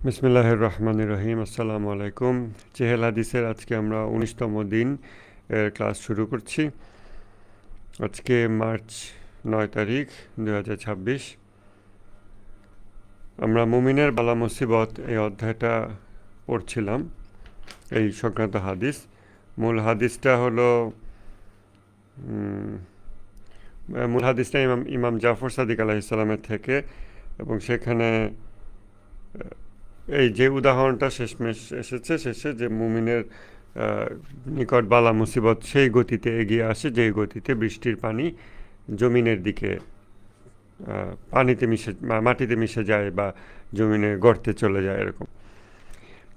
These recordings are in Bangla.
বিসমিল্লাহির রহমানির রহিম। আসসালামু আলাইকুম। চেহেল হাদিসের আজকে আমরা ১৯তম দিন এর ক্লাস শুরু করছি। আজকে মার্চ ৯ তারিখ ২০২৬। আমরা মুমিনের বালা মুসিবত এই অধ্যায়টা পড়ছিলাম, এই সংক্রান্ত হাদিস। মূল হাদিসটা হলো মূল হাদিসটা ইমাম জাফর সাদিক আলাইহিসসালামের থেকে, এবং সেখানে এই যে উদাহরণটা শেষমেশ এসেছে শেষে, যে মুমিনের নিকট বালা মুসিবত সেই গতিতে এগিয়ে আসে যেই গতিতে বৃষ্টির পানি জমিনের দিকে মাটিতে মিশে যায় বা জমিনে গর্তে চলে যায়, এরকম।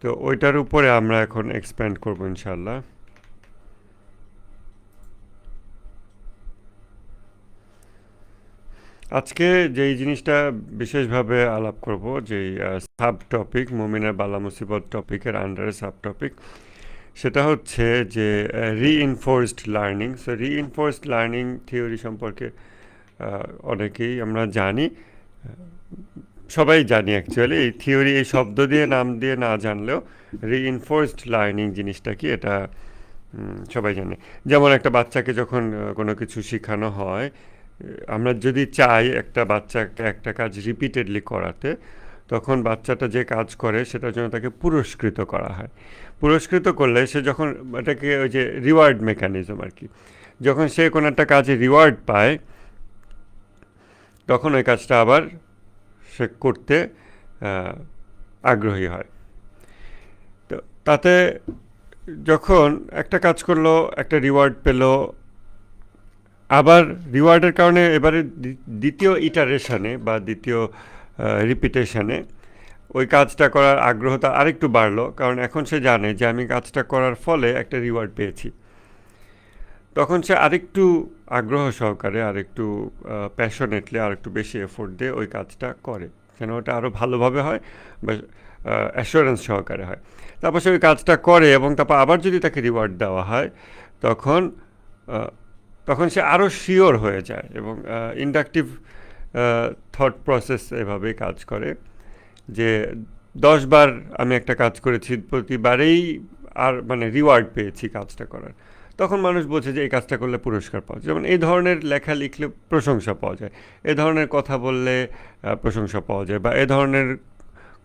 তো ওইটার উপরে আমরা এখন এক্সপ্যান্ড করবো ইনশাল্লাহ। আজকে যেই জিনিসটা বিশেষভাবে আলাপ করব, যেই সাব টপিক মুমিনের বালা মুসিবত টপিকের আন্ডারে সাব টপিক, সেটা হচ্ছে যে reinforced learning. So reinforced learning theory সম্পর্কে অনেকেই আমরা জানি, সবাই জানি অ্যাকচুয়ালি। এই থিওরি, এই শব্দ দিয়ে নাম দিয়ে না জানলেও রিইনফোর্সড লার্নিং জিনিসটা কি এটা সবাই জানে। যেমন একটা বাচ্চাকে যখন কোনো কিছু শেখানো হয়, আমরা যদি চাই একটা বাচ্চাকে একটা কাজ রিপিটেডলি করাতে, তখন বাচ্চাটা যে কাজ করে সেটার জন্য তাকে পুরস্কৃত করা হয়। পুরস্কৃত করলে সে যখন এটাকে ওই যে রিওয়ার্ড মেকানিজম আর কি, যখন সে কোনো একটা কাজে রিওয়ার্ড পায়, তখন ওই কাজটা আবার সে করতে আগ্রহী হয়। তো তাতে যখন একটা কাজ করলো, একটা রিওয়ার্ড পেলো, আবার রিওয়ার্ডের কারণে এবারে দ্বিতীয় ইটারেশনে বা দ্বিতীয় রিপিটেশনে ওই কাজটা করার আগ্রহটা আরেকটু বাড়লো, কারণ এখন সে জানে যে আমি কাজটা করার ফলে একটা রিওয়ার্ড পেয়েছি। তখন সে আরেকটু আগ্রহ সহকারে, আরেকটু প্যাশনেটলি, আরেকটু বেশি এফোর্ট দিয়ে ওই কাজটা করে, যেন ওটা আরও ভালোভাবে হয় বা অ্যাসুরেন্স সহকারে হয়। তারপর সে ওই কাজটা করে, এবং তারপর আবার যদি তাকে রিওয়ার্ড দেওয়া হয়, তখন তখন সে আরও শিওর হয়ে যায়। এবং ইন্ডাকটিভ থট প্রসেস এভাবেই কাজ করে যে 10 বার আমি একটা কাজ করেছি, প্রতিবারেই আর মানে রিওয়ার্ড পেয়েছি কাজটা করার, তখন মানুষ বোঝে যে এই কাজটা করলে পুরস্কার পাওয়া যায়। যেমন এই ধরনের লেখা লিখলে প্রশংসা পাওয়া যায়, এ ধরনের কথা বললে প্রশংসা পাওয়া যায়, বা এ ধরনের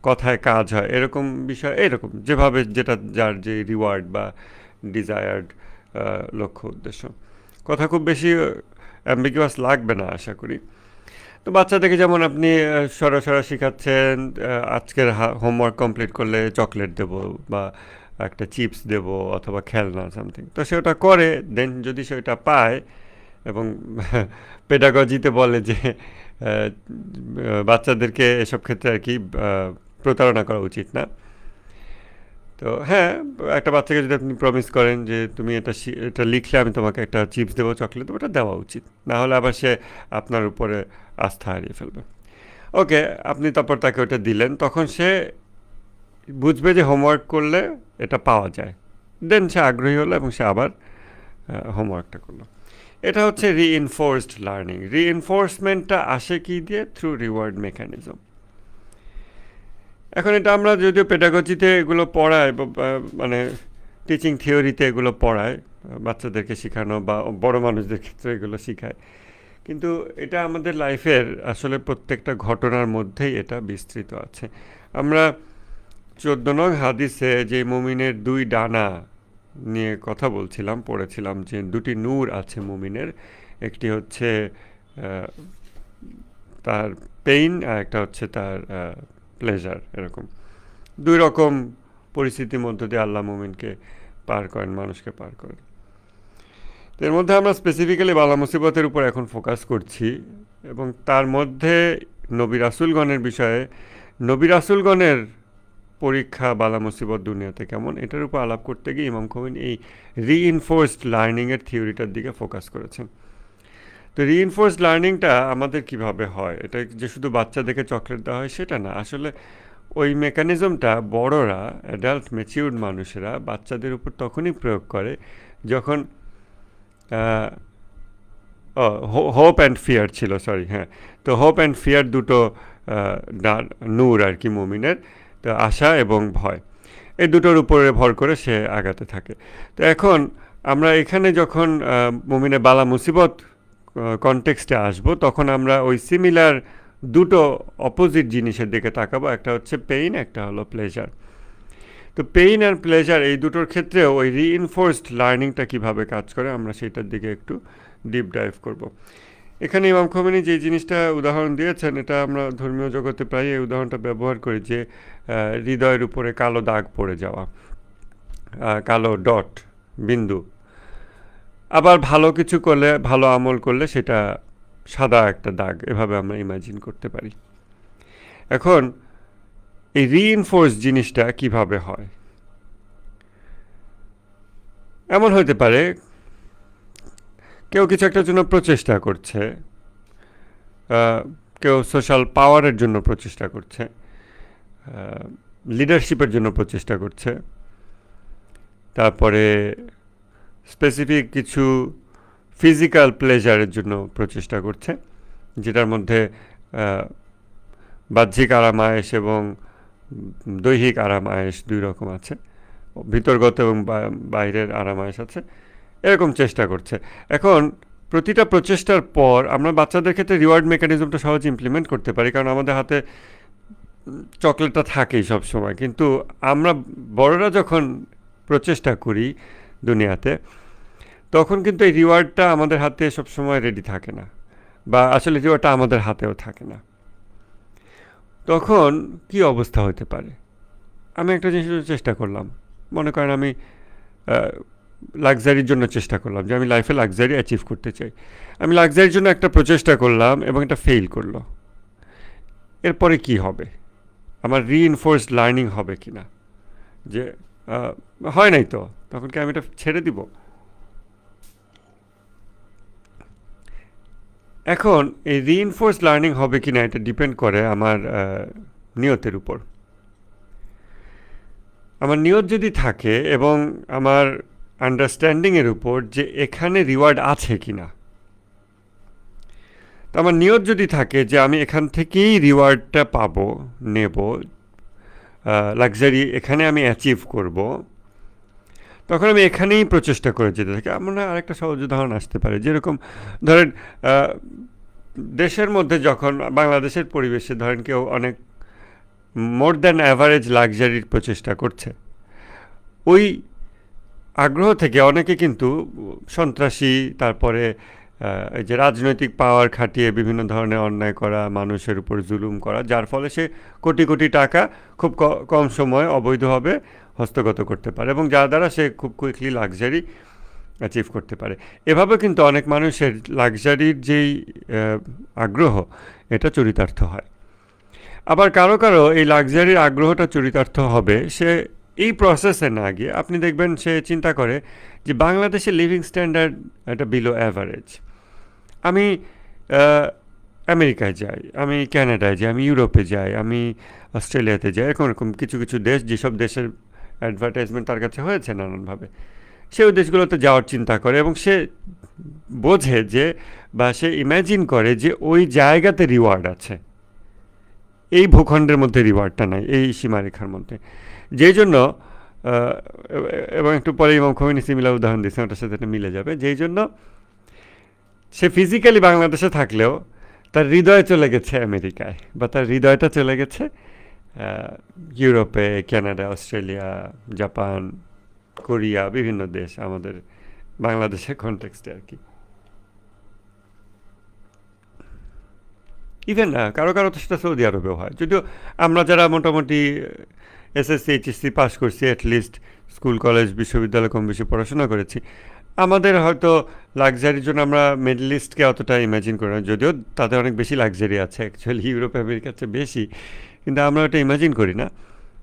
কথায় কাজ হয়, এরকম বিষয়, এরকম যেভাবে যেটা যার যে রিওয়ার্ড বা ডিজায়ার্ড লক্ষ্য উদ্দেশ্য। কথা খুব বেশি অ্যাম্বিগুয়াস লাগবে না আশা করি। তো বাচ্চাদেরকে যেমন আপনি সরাসরি শেখাচ্ছেন, আজকের হোমওয়ার্ক কমপ্লিট করলে চকলেট দেব, বা একটা চিপস দেব, অথবা খেলনা সামথিং, তো সে ওটা করে। দেন যদি সে ওটা পায়, এবং পেডাগজিতে বলে যে বাচ্চাদেরকে এসব ক্ষেত্রে আর কি প্রতারণা করা উচিত না। তো হ্যাঁ, একটা বাচ্চাকে যদি আপনি প্রমিস করেন যে তুমি এটা লিখলে আমি তোমাকে একটা চিপস দেবো, চকলেট দেবো, ওটা দেওয়া উচিত। না হলে আবার সে আপনার উপরে আস্থা হারিয়ে ফেলবে। ওকে, আপনি তারপর তাকে ওটা দিলেন, তখন সে বুঝবে যে হোমওয়ার্ক করলে এটা পাওয়া যায়। দেন সে আগ্রহী হলো এবং সে আবার হোমওয়ার্কটা করলো। এটা হচ্ছে রিইনফোর্সড লার্নিং। রিইনফোর্সমেন্টটা আসে কি দিয়ে? Through reward mechanism. এখন এটা আমরা যদিও পেডাগজিতে এগুলো পড়াই, মানে টিচিং থিওরিতে এগুলো পড়ায়, বাচ্চাদেরকে শেখানো বা বড় মানুষদের ক্ষেত্রে এগুলো শেখায়, কিন্তু এটা আমাদের লাইফের আসলে প্রত্যেকটা ঘটনার মধ্যেই এটা বিস্তৃত আছে। আমরা 14 নং হাদিসে যে মুমিনের 2 ডানা নিয়ে কথা বলছিলাম, পড়েছিলাম যে 2টি নূর আছে মুমিনের। একটি হচ্ছে তার পেইন, আর একটা হচ্ছে তার প্লেজার। এরকম 2 রকম পরিস্থিতির মধ্য দিয়ে আল্লাহ মুমিনকে পার করেন, মানুষকে পার করেন। এর মধ্যে আমরা স্পেসিফিক্যালি বালা মুসিবতের উপর এখন ফোকাস করছি, এবং তার মধ্যে নবী রাসূলগণের বিষয়ে, নবী রাসূলগণের পরীক্ষা বালা মুসিবত দুনিয়াতে কেমন, এটার উপর আলাপ করতে গিয়ে ইমাম খোমেনি এই রিইনফোর্সড লার্নিংয়ের থিওরিটার দিকে ফোকাস করেছেন। তো রিইনফোর্সড লার্নিংটা আমাদের কিভাবে হয়? এটা যে শুধু বাচ্চাদেরকে চকলেট দেওয়া হয় সেটা না, আসলে ওই মেকানিজমটা বড়রা, অ্যাডাল্ট ম্যাচিউরড মানুষেরা বাচ্চাদের উপর তখনই প্রয়োগ করে যখন হোপ অ্যান্ড ফিয়ার ছিল, সরি, হ্যাঁ। তো হোপ অ্যান্ড ফিয়ার দুটো নূর আর কি মুমিনের। তো আশা এবং ভয় এই দুটোর উপরে ভর করে সে আগাতে থাকে। তো এখন আমরা এখানে যখন মুমিনে বালা মুসিবত কনটেক্সটে আসবো, তখন আমরা ওই সিমিলার দুটো অপোজিট জিনিসের দিকে তাকাবো, একটা হচ্ছে পেইন, একটা হলো প্লেজার। তো পেইন আর প্লেজার এই দুটোর ক্ষেত্রেও ওই রিইনফোর্সড লার্নিংটা কীভাবে কাজ করে আমরা সেটার দিকে একটু ডিপ ডাইভ করব। এখানে ইমাম খোমেনি যে জিনিসটা উদাহরণ দিয়েছেন, এটা আমরা ধর্মীয় জগতে প্রায় এই উদাহরণটা ব্যবহার করি, যে হৃদয়ের উপরে কালো দাগ পড়ে যাওয়া, কালো ডট, বিন্দু। আবার ভালো কিছু করলে, ভালো আমল করলে সেটা সাদা একটা দাগ, এভাবে আমরা ইমাজিন করতে পারি। এখন এই রিইনফোর্স জিনিসটা কিভাবে হয়? এমন হতে পারে কেউ কিছু একটার জন্য প্রচেষ্টা করছে, কেউ সোশ্যাল পাওয়ারের জন্য প্রচেষ্টা করছে, লিডারশিপের জন্য প্রচেষ্টা করছে, তারপরে স্পেসিফিক কিছু ফিজিক্যাল প্লেজারের জন্য প্রচেষ্টা করছে, যেটার মধ্যে বাহ্যিক আরামায়েশ এবং দৈহিক আরামায়েশ দুই রকম আছে, ভিতরগত এবং বাইরের আরামায়েশ আছে, এরকম চেষ্টা করছে। এখন প্রতিটা প্রচেষ্টার পর আমরা বাচ্চাদের ক্ষেত্রে রিওয়ার্ড মেকানিজমটা সহজে ইমপ্লিমেন্ট করতে পারি, কারণ আমাদের হাতে চকলেটটা থাকেই সব সময়। কিন্তু আমরা বড়রা যখন প্রচেষ্টা করি দুনিয়াতে, তখন কিন্তু এই রিওয়ার্ডটা আমাদের হাতে সবসময় রেডি থাকে না, বা আসলে রিওয়ার্ডটা আমাদের হাতেও থাকে না। তখন কি অবস্থা হতে পারে? আমি একটা জিনিস চেষ্টা করলাম, মনে করেন আমি লাক্সারির জন্য চেষ্টা করলাম, যে আমি লাইফে লাক্সারি অ্যাচিভ করতে চাই। আমি লাক্সারির জন্য একটা প্রচেষ্টা করলাম এবং এটা ফেইল করলো। এরপরে কি হবে? আমার রিইনফোর্সড লার্নিং হবে কি না? যে হয় নাই তো, তখন কি আমি এটা ছেড়ে দিব? এখন এই রিইনফোর্সড লার্নিং হবে কি না এটা ডিপেন্ড করে আমার নিয়তের উপর। আমার নিয়ত যদি থাকে এবং আমার আন্ডারস্ট্যান্ডিংয়ের উপর যে এখানে রিওয়ার্ড আছে কি না, তো আমার নিয়ত যদি থাকে যে আমি এখান থেকেই রিওয়ার্ডটা পাবো, নেব, লাক্সারি এখানে আমি অ্যাচিভ করব, তখন আমি এখানেই প্রচেষ্টা করে যেতে থাকি। আমার আরেকটা সহজ উদাহরণ আসতে পারে, যেরকম ধরেন দেশের মধ্যে যখন বাংলাদেশের পরিবেশে ধরেন কেউ অনেক মোর দ্যান অ্যাভারেজ লাক্সারির প্রচেষ্টা করছে, ওই আগ্রহ থেকে অনেকে কিন্তু সন্ত্রাসী, তারপরে এই যে রাজনৈতিক পাওয়ার খাটিয়ে বিভিন্ন ধরনের অন্যায় করা, মানুষের উপর জুলুম করা, যার ফলে সে কোটি কোটি টাকা খুব কম সময়ে অবৈধভাবে হস্তগত করতে পারে, এবং যার দ্বারা সে খুব কুইকলি লাক্সারি অ্যাচিভ করতে পারে। এভাবে কিন্তু অনেক মানুষের লাক্সারির যেই আগ্রহ, এটা চরিতার্থ হয়। আবার কারো কারো এই লাক্সারির আগ্রহটা চরিতার্থ হবে সে এই প্রসেসে না গিয়ে, আপনি দেখবেন সে চিন্তা করে যে বাংলাদেশের লিভিং স্ট্যান্ডার্ড এটা বিলো অ্যাভারেজ, আমি আমেরিকায় যাই, আমি ক্যানাডায় যাই, আমি ইউরোপে যাই, আমি অস্ট্রেলিয়াতে যাই, এরকম এরকম কিছু কিছু দেশ, যেসব দেশের অ্যাডভার্টাইজমেন্ট তার কাছে হয়েছে নানানভাবে, সে ওই দেশগুলোতে যাওয়ার চিন্তা করে, এবং সে বোঝে যে, বা সে ইম্যাজিন করে যে ওই জায়গাতে রিওয়ার্ড আছে, এই ভূখণ্ডের মধ্যে রিওয়ার্ডটা নাই, এই সীমারেখার মধ্যে। যেই জন্য, এবং একটু পরে ইমাম খোমেনি সিমিলার উদাহরণ দিয়েছেন, ওটার সাথে এটা মিলে যাবে, যেই জন্য সে ফিজিক্যালি বাংলাদেশে থাকলেও তার হৃদয় চলে গেছে আমেরিকায়, বা তার হৃদয়টা চলে গেছে ইউরোপে, কানাডা, অস্ট্রেলিয়া, জাপান, কোরিয়া, বিভিন্ন দেশ আমাদের বাংলাদেশের কনটেক্সটে আর কি। ইভেন কারো কারো তো সেটা সৌদি আরবেও হয়, যদিও আমরা যারা মোটামুটি এসএসসি এইচএসসি পাস করছি, অ্যাটলিস্ট স্কুল কলেজ বিশ্ববিদ্যালয় কম বেশি পড়াশোনা করেছি, আমাদের হয়তো লাক্সারির জন্য আমরা মিডল ইস্টকে অতটা ইমাজিন করি না, যদিও তাদের অনেক বেশি লাক্সারি আছে অ্যাকচুয়ালি, ইউরোপ আমেরিকার চেয়ে বেশি, কিন্তু আমরা ওটা ইমাজিন করি না।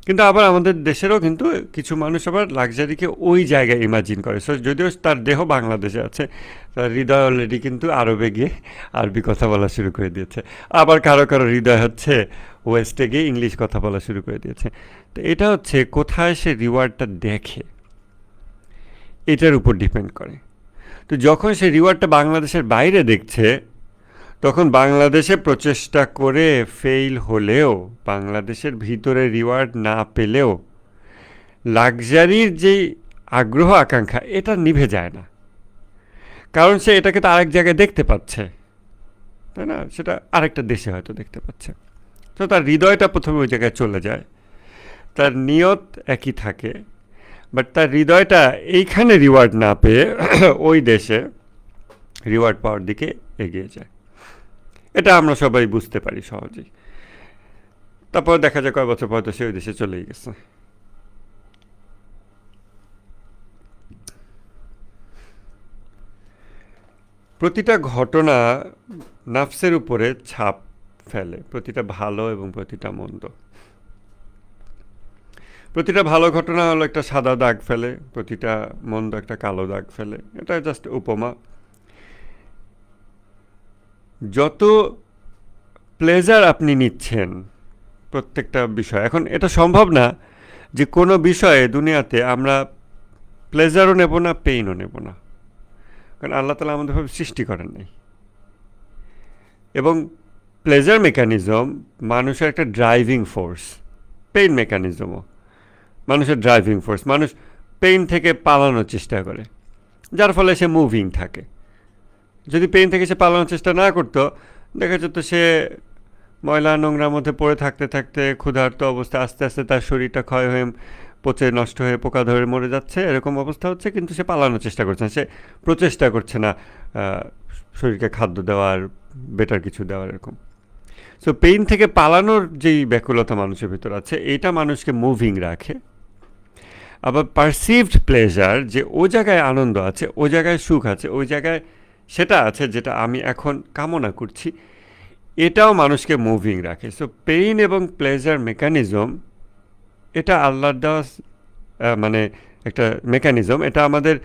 কিন্তু আবার আমাদের দেশেরও কিন্তু কিছু মানুষ আবার লাক্সারিকে ওই জায়গায় ইমাজিন করে। সো যদিও তার দেহ বাংলাদেশে আছে, তার হৃদয় অলরেডি কিন্তু আরবে গিয়ে আরবি কথা বলা শুরু করে দিয়েছে। আবার কারো কারো হৃদয় হচ্ছে ওয়েস্টে গিয়ে ইংলিশ কথা বলা শুরু করে দিয়েছে। তো এটা হচ্ছে কোথায় সে রিওয়ার্ডটা দেখে, এটার উপর ডিপেন্ড করে। তো যখন সে রিওয়ার্ডটা বাংলাদেশের বাইরে দেখছে, তখন বাংলাদেশে প্রচেষ্টা করে ফেইল হলেও, বাংলাদেশের ভিতরে রিওয়ার্ড না পেলেও লাক্সারির যেই আগ্রহ আকাঙ্ক্ষা এটা নিভে যায় না, কারণ সে এটাকে তো আরেক জায়গায় দেখতে পাচ্ছে, তাই না? সেটা আরেকটা দেশে হয়তো দেখতে পাচ্ছে, তো তার হৃদয়টা প্রথমে ওই জায়গায় চলে যায়। তার নিয়ত একই থাকে, বাট তার হৃদয়টা এইখানে রিওয়ার্ড না পেয়ে ওই দেশে রিওয়ার্ড পাওয়ার দিকে এগিয়ে যায়। এটা আমরা সবাই বুঝতে পারি সহজেই। তারপর দেখা যায় কয়েক বছর পর তো সে ওই দেশে চলেই গেছে। প্রতিটা ঘটনা নাফসের উপরে ছাপ ফেলে, প্রতিটা ভালো এবং প্রতিটা মন্দ। প্রতিটা ভালো ঘটনা হলো একটা সাদা দাগ ফেলে, প্রতিটা মন্দ একটা কালো দাগ ফেলে। এটা জাস্ট উপমা। যত প্লেজার আপনি নিচ্ছেন প্রত্যেকটা বিষয়, এখন এটা সম্ভব না যে কোনো বিষয়ে দুনিয়াতে আমরা প্লেজারও নেব না, পেইনও নেব না, কারণ আল্লাহ তালা আমাদেরভাবে সৃষ্টি করেন নাই। এবং প্লেজার মেকানিজম মানুষের একটা ড্রাইভিং ফোর্স, পেইন মেকানিজমও মানুষের ড্রাইভিং ফোর্স। মানুষ পেইন থেকে পালানোর চেষ্টা করে, যার ফলে সে মুভিং থাকে। যদি পেইন থেকে সে পালানোর চেষ্টা না করতো, দেখা যেত সে ময়লা নোংরার মধ্যে পড়ে থাকতে থাকতে ক্ষুধার্ত অবস্থায় আস্তে আস্তে তার শরীরটা ক্ষয় হয়ে পচে নষ্ট হয়ে পোকা ধরে মরে যাচ্ছে, এরকম অবস্থা হচ্ছে। কিন্তু সে পালানোর চেষ্টা করছে না, সে প্রচেষ্টা করছে না শরীরকে খাদ্য দেওয়ার, বেটার কিছু দেওয়ার, এরকম। সো পেইন থেকে পালানোর যেই ব্যাকুলতা মানুষের ভিতর আছে, এইটা মানুষকে মুভিং রাখে। আবার পারসিভড প্লেজার, যে ও জায়গায় আনন্দ আছে, ও জায়গায় সুখ আছে, ওই জায়গায় সেটা আছে যেটা আমি এখন কামনা করছি, এটাও মানুষকে মুভিং রাখে। সো পেইন এবং প্লেজার মেকানিজম, এটা আল্লাহর দেওয়া মানে একটা মেকানিজম, এটা আমাদের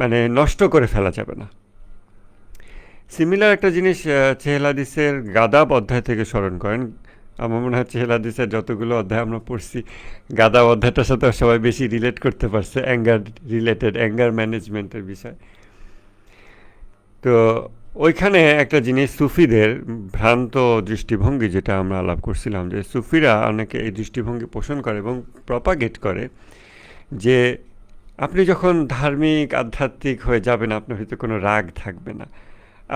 মানে নষ্ট করে ফেলা যাবে না। সিমিলার একটা জিনিস চেহেলাদিসের গাদাব অধ্যায় থেকে স্মরণ করেন। আমার মনে হয় চেহেলাদিসের যতগুলো অধ্যায় আমরা পড়ছি, গাদাব অধ্যায়টার সাথে সবাই বেশি রিলেট করতে পারছে, অ্যাঙ্গার রিলেটেড, অ্যাঙ্গার ম্যানেজমেন্টের বিষয়। তো ওইখানে একটা জিনিস, সুফিদের ভ্রান্ত দৃষ্টিভঙ্গি, যেটা আমরা আলাপ করছিলাম, যে সুফিরা অনেকে এই দৃষ্টিভঙ্গি পোষণ করে এবং প্রপাগেট করে যে আপনি যখন ধার্মিক আধ্যাত্মিক হয়ে যাবেন, আপনার ভিতরে কোনো রাগ থাকবে না,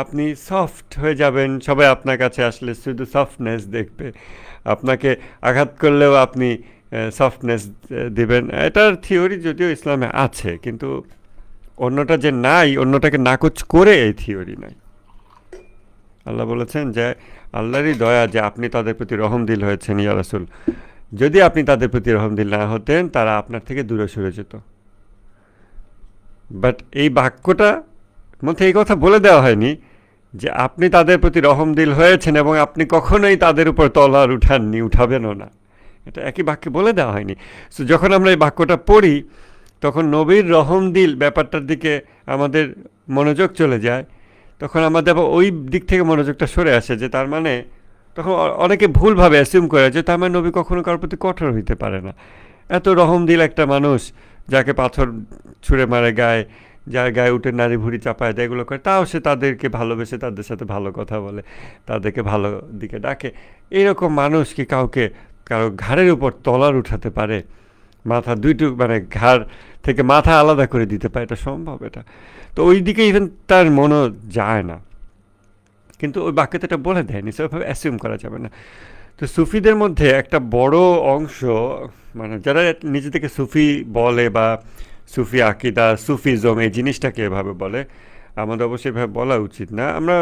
আপনি সফট হয়ে যাবেন, সবাই আপনার কাছে আসলে শুধু সফটনেস দেখবে, আপনাকে আঘাত করলেও আপনি সফটনেস দেবেন। এটার থিওরি যদিও ইসলামে আছে, কিন্তু অন্যটা যে নাই, অন্যটাকে নাকচ করে এই থিওরি নাই। আল্লাহ বলেছেন যে আল্লাহরই দয়া যে আপনি তাদের প্রতি রহমদিল হয়েছেন ইয়া রাসূল। যদি আপনি তাদের প্রতি রহমদিল না হতেন, তারা আপনার থেকে দূরে সরে যেত। বাট এই বাক্যটা মধ্যে এই কথা বলে দেওয়া হয়নি যে আপনি তাদের প্রতি রহমদিল হয়েছেন এবং আপনি কখনোই তাদের উপর তলোয়ার উঠাননি, উঠাবেনও না। এটা একই বাক্যে বলে দেওয়া হয়নি। সো যখন আমরা এই বাক্যটা পড়ি, তখন নবীর রহমদিল ব্যাপারটার দিকে আমাদের মনোযোগ চলে যায়। তখন আমাদের আবার ওই দিক থেকে মনোযোগটা সরে আসে, যে তার মানে তখন অনেকে ভুলভাবে অ্যাসিউম করে যে তার মানে নবী কখনো কারোর প্রতি কঠোর হইতে পারে না। এত রহমদিল একটা মানুষ, যাকে পাথর ছুঁড়ে মারে গায়ে, যার গায়ে উঠে নারী ভুঁড়ি চাপায় দেয়, এগুলো করে, তাও সে তাদেরকে ভালোবেসে তাদের সাথে ভালো কথা বলে, তাদেরকে ভালো দিকে ডাকে। এইরকম মানুষ কি কাউকে কারো ঘাড়ের উপর তলার উঠাতে পারে, মাথা দুইটুক মানে ঘাড় থেকে মাথা আলাদা করে দিতে পারে? এটা সম্ভব? এটা তো ওই দিকে ইভেন তার মনও যায় না। কিন্তু ওই বাক্যতে এটা বলে দেয়নি, সেভাবে অ্যাসিউম করা যাবে না। তো সুফিদের মধ্যে একটা বড় অংশ, মানে যারা নিজেদেরকে সুফি বলে বা সুফি আকিদা, সুফিজম, এই জিনিসটাকে এভাবে বলে, আমাদের অবশ্যই এভাবে বলা উচিত না। আমরা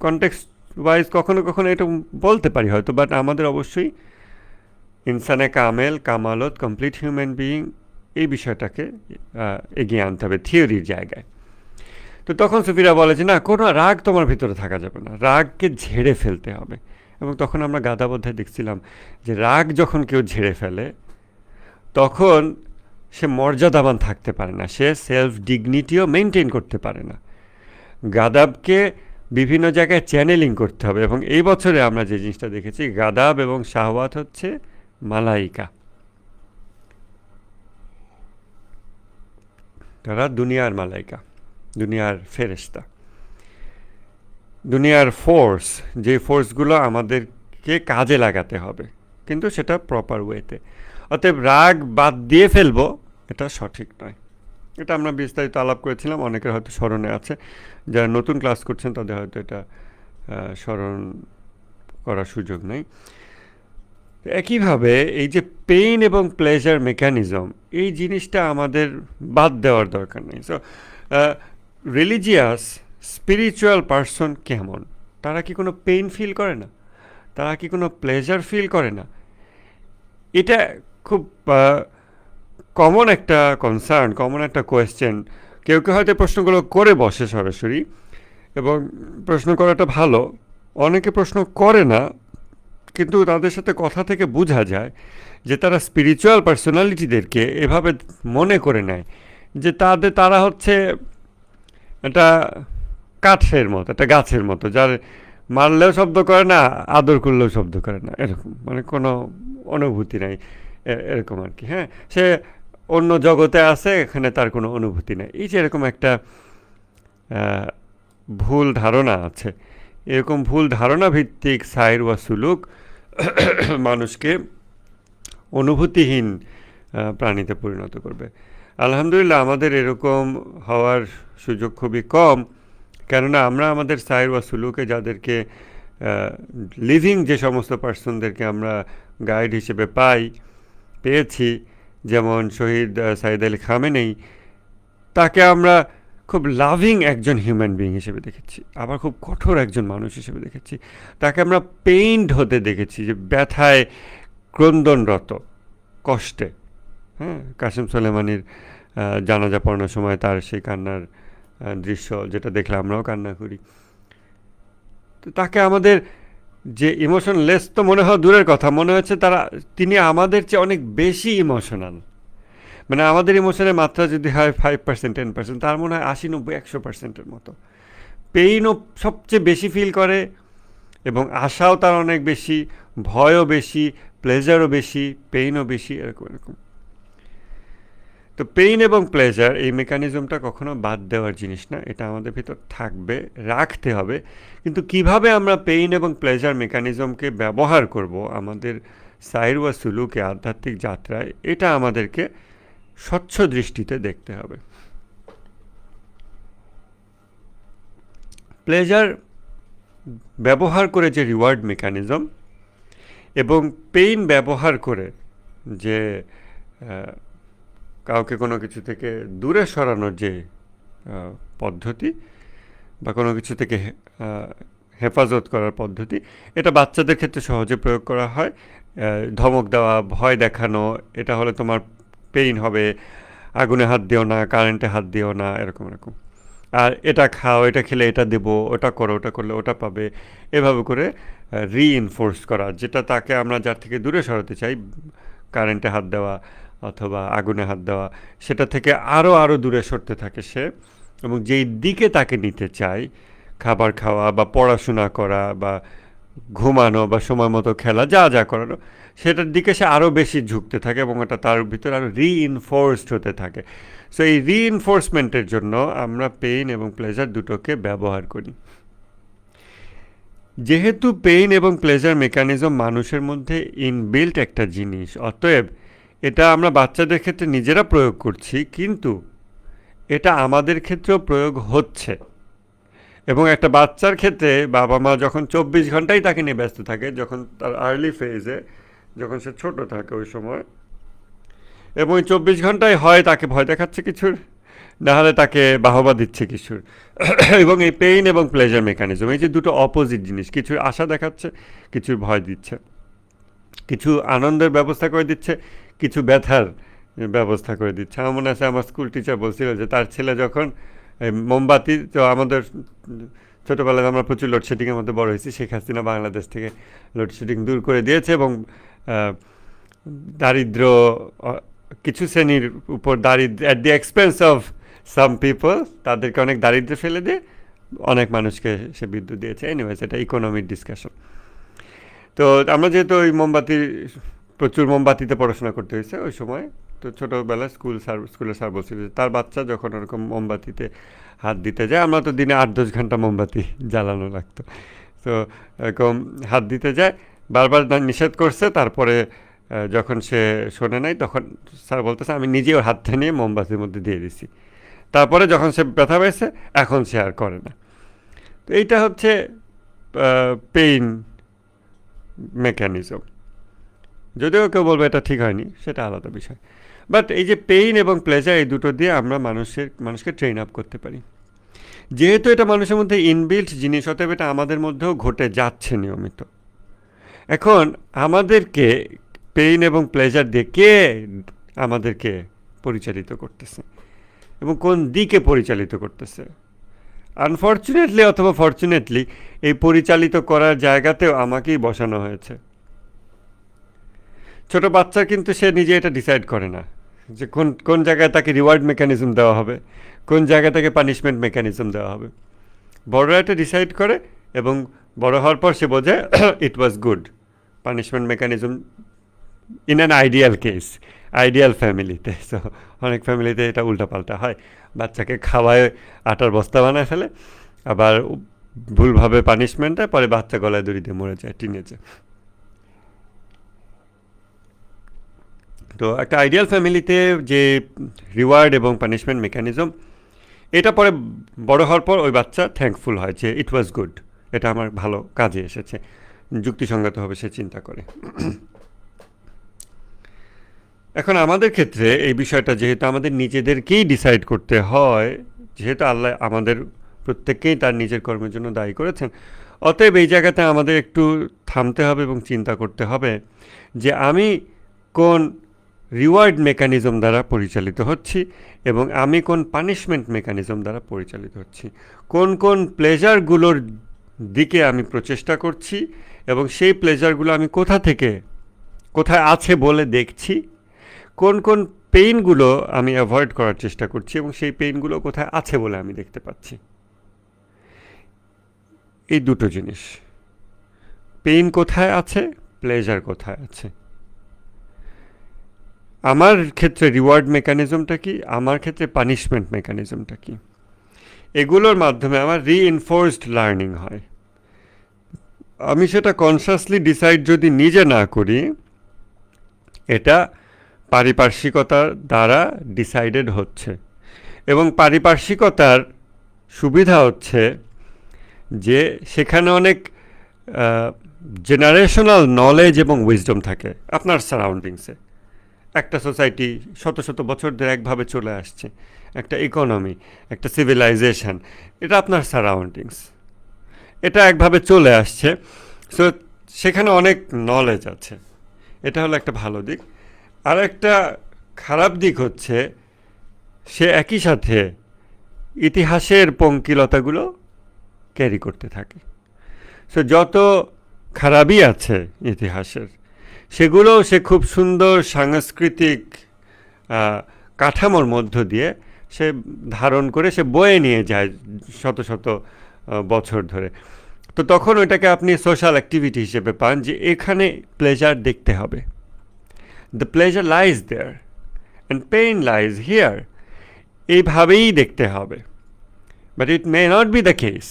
কনটেক্সট ওয়াইজ কখনো কখনো এটা বলতে পারি হয়তো, বাট আমাদের অবশ্যই ইনসানে কামেল, কামালত, কমপ্লিট হিউম্যান বিইং, এই বিষয়টাকে এগিয়ে আনতে হবে থিওরির জায়গায়। তো তখন সুফিরা বলে যে না, কোনো রাগ তোমার ভিতরে থাকা যাবে না, রাগকে ঝেড়ে ফেলতে হবে। এবং তখন আমরা গাদাব অধ্যায়ে দেখছিলাম যে রাগ যখন কেউ ঝেড়ে ফেলে, তখন সে মর্যাদাবান থাকতে পারে না, সে সেলফ ডিগনিটিও মেনটেন করতে পারে না। গাদাবকে বিভিন্ন জায়গায় চ্যানেলিং করতে হবে। এবং এই বছরে আমরা যে জিনিসটা দেখেছি, গাদাব এবং শাহওয়াত হচ্ছে মালাইকা, তারা দুনিয়ার মালাইকা, দুনিয়ার ফেরেশতা। দুনিয়ার ফোর্স, যে ফোর্সগুলো আমাদেরকে কাজে লাগাতে হবে, কিন্তু সেটা প্রপার ওয়েতে। অতএব রাগ বাদ দিয়ে ফেলবো, এটা সঠিক নয়। এটা আমরা বিস্তারিত আলাপ করেছিলাম, অনেকের হয়তো স্মরণে আছে। যারা নতুন ক্লাস করছেন তাদের হয়তো এটা স্মরণ করার সুযোগ নেই। একইভাবে এই যে পেইন এবং প্লেজার মেকানিজম, এই জিনিসটা আমাদের বাদ দেওয়ার দরকার নেই। সো রিলিজিয়াস স্পিরিচুয়াল পারসন কেমন? তারা কি কোনো পেইন ফিল করে না? তারা কি কোনো প্লেজার ফিল করে না? এটা খুব কমন একটা কনসার্ন, কমন একটা কোয়েশ্চেন। কেউ কেউ হয়তো প্রশ্নগুলো করে বসে সরাসরি, এবং প্রশ্ন করাটা ভালো। অনেকে প্রশ্ন করে না, কিন্তু তাদের সাথে কথা থেকে বোঝা যায় যে তারা স্পিরিচুয়াল পার্সোনালিটিদেরকে এভাবে মনে করে নেয় যে তারা হচ্ছে একটা কাঠের মতো, একটা গাছের মতো, যার মারলেও শব্দ করে না, আদর করলেও শব্দ করে না, এরকম, মানে কোনো অনুভূতি নাই, এরকম আর কি। হ্যাঁ, সে অন্য জগতে আছে, এখানে তার কোনো অনুভূতি নেই। এই যে এরকম একটা ভুল ধারণা আছে। এরকম ভুল ধারণা ভিত্তিক সাইর ওয়া সুলুক মানুষকে অনুভূতিহীন প্রাণীতে পরিণত করবে। আলহামদুলিল্লাহ, আমাদের এরকম হওয়ার সুযোগ খুবই কম, কেননা আমরা আমাদের সাইর ওয়া সুলুকে যাদেরকে লিভিং যে সমস্ত পার্সনদেরকে আমরা গাইড হিসেবে পেয়েছি, যেমন শহীদ সাইদ আলী খামেনেই, তাকে আমরা খুব লাভিং একজন হিউম্যান বিইং হিসেবে দেখেছি, আবার খুব কঠোর একজন মানুষ হিসেবে দেখেছি। তাকে আমরা পেইন্ড হতে দেখেছি, যে ব্যথায় ক্রন্দনরত, কষ্টে। হ্যাঁ, কাসেম সোলেমানির জানাজা পড়ানোর সময় তার সেই কান্নার দৃশ্য যেটা দেখলে আমরাও কান্না করি। তো তাকে আমাদের যে ইমোশনলেস তো মনে হয় দূরের কথা, মনে হচ্ছে তিনি আমাদের চেয়ে অনেক বেশি ইমোশনাল। মানে আমাদের ইমোশনের মাত্রা যদি হয় 5%, 10%, তার মনে হয় 80, 90, 100%-এর মতো। পেইনও সবচেয়ে বেশি ফিল করে, এবং আশাও তার অনেক বেশি, ভয়ও বেশি, প্লেজারও বেশি, পেইনও বেশি, এরকম এরকম। তো পেইন এবং প্লেজার, এই মেকানিজমটা কখনো বাদ দেওয়ার জিনিস না, এটা আমাদের ভিতর থাকবে, রাখতে হবে। কিন্তু কিভাবে আমরা পেইন এবং প্লেজার মেকানিজমকে ব্যবহার করব আমাদের সাইর ওয়া সুলুকে, আধ্যাত্মিক যাত্রায়, এটা আমাদেরকে স্বচ্ছ দৃষ্টিতে দেখতে হবে। প্লেজার ব্যবহার করে যে রিওয়ার্ড মেকানিজম, এবং পেইন ব্যবহার করে যে কাউকে কোনো কিছু থেকে দূরে সরানোর যে পদ্ধতি, বা কোনো কিছু থেকে হেফাজত করার পদ্ধতি, এটা বাচ্চাদের ক্ষেত্রে সহজে প্রয়োগ করা হয়। ধমক দেওয়া, ভয় দেখানো, এটা হলে তোমার পেইন হবে, আগুনে হাত দিও না, কারেন্টে হাত দিও না, এরকম এরকম। আর এটা খাও, এটা খেলে এটা দেবো, ওটা করো, ওটা করলে ওটা পাবে, এভাবে করে রিইনফোর্স করা, যেটা তাকে আমরা যার থেকে দূরে সরাতে চাই, কারেন্টে হাত দেওয়া অথবা আগুনে হাত দেওয়া, সেটা থেকে আরও দূরে সরতে থাকে সে, এবং যেই দিকে তাকে নিতে চাই, খাবার খাওয়া বা পড়াশোনা করা বা ঘুমানো বা সময় মতো খেলা, যা করানো, সেটার দিকে সে আরও বেশি ঝুঁকতে থাকে, এবং এটা তার ভিতরে আরও রিইনফোর্সড হতে থাকে। সো এই রিইনফোর্সমেন্টের জন্য আমরা পেইন এবং প্লেজার দুটোকে ব্যবহার করি। যেহেতু পেইন এবং প্লেজার মেকানিজম মানুষের মধ্যে ইনবিল্ট একটা জিনিস, অতএব এটা আমরা বাচ্চাদের ক্ষেত্রে নিজেরা প্রয়োগ করছি, কিন্তু এটা আমাদের ক্ষেত্রেও প্রয়োগ হচ্ছে। এবং একটা বাচ্চার ক্ষেত্রে বাবা মা যখন 24 ঘন্টাই তাকে নিয়ে ব্যস্ত থাকে, যখন তার আর্লি ফেজে, যখন সে ছোট থাকে ওই সময়, এবং 24 ঘন্টায় হয় তাকে ভয় দেখাচ্ছে কিছুর, নাহলে তাকে বাহবা দিচ্ছে কিছুর। এবং এই পেইন এবং প্লেজার মেকানিজম, এই যে দুটো অপোজিট জিনিস, কিছুর আশা দেখাচ্ছে, কিছুর ভয় দিচ্ছে, কিছু আনন্দের ব্যবস্থা করে দিচ্ছে, কিছু ব্যথার ব্যবস্থা করে দিচ্ছে। আমার মনে আছে আমার স্কুল টিচার বলছিল যে তার ছেলে যখন মোমবাতি, তো আমাদের ছোটোবেলায় আমরা প্রচুর লোডশেডিংয়ের মধ্যে বড় হয়েছি, শেখ হাসিনা বাংলাদেশ থেকে লোডশেডিং দূর করে দিয়েছে, এবং দারিদ্র কিছু শ্রেণীর উপর, at the expense of some people, তাদেরকে অনেক দারিদ্র্যে ফেলে দিয়ে অনেক মানুষকে সে বিদ্যুৎ দিয়েছে। এনিওয়েজ, এটা ইকোনমিক ডিসকাশন। তো আমরা যেহেতু ওই প্রচুর মোমবাতিতে পড়াশোনা করতে হয়েছে ওই সময়, তো তো ছোটোবেলায় স্কুলের স্যার বলছিল যে তার বাচ্চা যখন ওরকম মোমবাতিতে হাত দিতে যায়, আমরা তো দিনে 8-10 ঘন্টা মোমবাতি জ্বালানো লাগতো, তো এরকম হাত দিতে যায়, বারবার নিষেধ করছে, তারপরে যখন সে শোনে নাই তখন স্যার বলতেছে আমি নিজেই ওর হাতটা নিয়ে মোমবাতির মধ্যে দিয়ে দিছি, তারপরে যখন সে ব্যথা পেয়েছে এখন সে আর করে না। তো এইটা হচ্ছে পেইন মেকানিজম। যদিও কেউ বলবে এটা ঠিক হয়নি, সেটা আলাদা বিষয়। বাট এই যে পেইন এবং প্লেজার, এই দুটো দিয়ে আমরা মানুষকে ট্রেন আপ করতে পারি। যেহেতু এটা মানুষের মধ্যে ইনবিল্ট জিনিস, অতএব এটা আমাদের মধ্যেও ঘটে যাচ্ছে নিয়মিত। এখন আমাদেরকে পেইন এবং প্লেজার দিয়ে কে আমাদেরকে পরিচালিত করতেছে এবং কোন দিকে পরিচালিত করতেছে? আনফর্চুনেটলি অথবা ফর্চুনেটলি এই পরিচালিত করার জায়গাতেও আমাকেই বসানো হয়েছে। ছোট বাচ্চা কিন্তু সে নিজে এটা ডিসাইড করে না যে কোন কোন জায়গায় তাকে রিওয়ার্ড মেকানিজম দেওয়া হবে, কোন জায়গায় তাকে পানিশমেন্ট মেকানিজম দেওয়া হবে। বড়রা এটা ডিসাইড করে এবং বড় হওয়ার পর সে বোঝে it was good punishment mechanism in an ideal case, ideal ফ্যামিলিতে। সো অনেক ফ্যামিলিতে এটা উল্টাপাল্টা হয়, বাচ্চাকে খাওয়ায় আটার বস্তা বানায় ফেলে, আবার ভুলভাবে পানিশমেন্ট দেয়, পরে বাচ্চা গলায় দড়ি দিয়ে মরে যায় টিনেজে। তো একটা আইডিয়াল ফ্যামিলিতে যে রিওয়ার্ড এবং পানিশমেন্ট মেকানিজম, এটা পরে বড় হওয়ার পর ওই বাচ্চা থ্যাঙ্কফুল হয় যে ইট ওয়াজ গুড, এটা আমার ভালো কাজে এসেছে, যুক্তিসঙ্গতভাবে সে চিন্তা করে। এখন আমাদের ক্ষেত্রে এই বিষয়টা যেহেতু আমাদের নিজেদেরকেই ডিসাইড করতে হয়, যেহেতু আল্লাহ আমাদের প্রত্যেককেই তার নিজের কর্মের জন্য দায়ী করেছেন, অতএব এই জায়গাতে আমাদের একটু থামতে হবে এবং চিন্তা করতে হবে যে আমি কোন রিওয়ার্ড মেকানিজম দ্বারা পরিচালিত হচ্ছি এবং আমি কোন পানিশমেন্ট মেকানিজম দ্বারা পরিচালিত হচ্ছি, কোন কোন প্লেজারগুলোর দিকে আমি প্রচেষ্টা করছি এবং সেই প্লেজারগুলো আমি কোথায় আছে বলে দেখছি, কোন কোন পেইনগুলো আমি অ্যাভয়েড করার চেষ্টা করছি এবং সেই পেইনগুলো কোথায় আছে বলে আমি দেখতে পাচ্ছি। এই দুটো জিনিস, পেইন কোথায় আছে, প্লেজার কোথায় আছে। আমার ক্ষেত্রে রিওয়ার্ড মেকানিজমটা কি, আমার ক্ষেত্রে পানিশমেন্ট মেকানিজমটা কি, এগুলোর মাধ্যমে আমার রিইনফোর্সড লার্নিং হয়। আমি সেটা কনসাসলি ডিসাইড যদি নিজে না করি, এটা পারিপার্শ্বিকতার দ্বারা ডিসাইডেড হচ্ছে। এবং পারিপার্শ্বিকতার সুবিধা হচ্ছে যে সেখানে অনেক জেনারেশনাল নলেজ এবং উইজডম থাকে আপনার সারাউন্ডিংসে। একটা সোসাইটি শত শত বছর ধরে একভাবে চলে আসছে, একটা ইকোনমি, একটা সিভিলাইজেশন, এটা আপনার সারাউন্ডিংস, এটা একভাবে চলে আসছে। সো সেখানে অনেক নলেজ আছে, এটা হলো একটা ভালো দিক। আর একটা খারাপ দিক হচ্ছে সে একই সাথে ইতিহাসের পঙ্কিলতাগুলো ক্যারি করতে থাকে। সো যত খারাপই আছে ইতিহাসের, সেগুলোও সে খুব সুন্দর সাংস্কৃতিক কাঠামোর মধ্য দিয়ে সে ধারণ করে সে বয়ে নিয়ে যায় শত শত বছর ধরে। তো তখন ওইটাকে আপনি সোশ্যাল অ্যাক্টিভিটি হিসেবে পান যে এখানে প্লেজার দেখতে হবে, the pleasure lies there and pain lies here, এইভাবেই দেখতে হবে। But it may not be the case,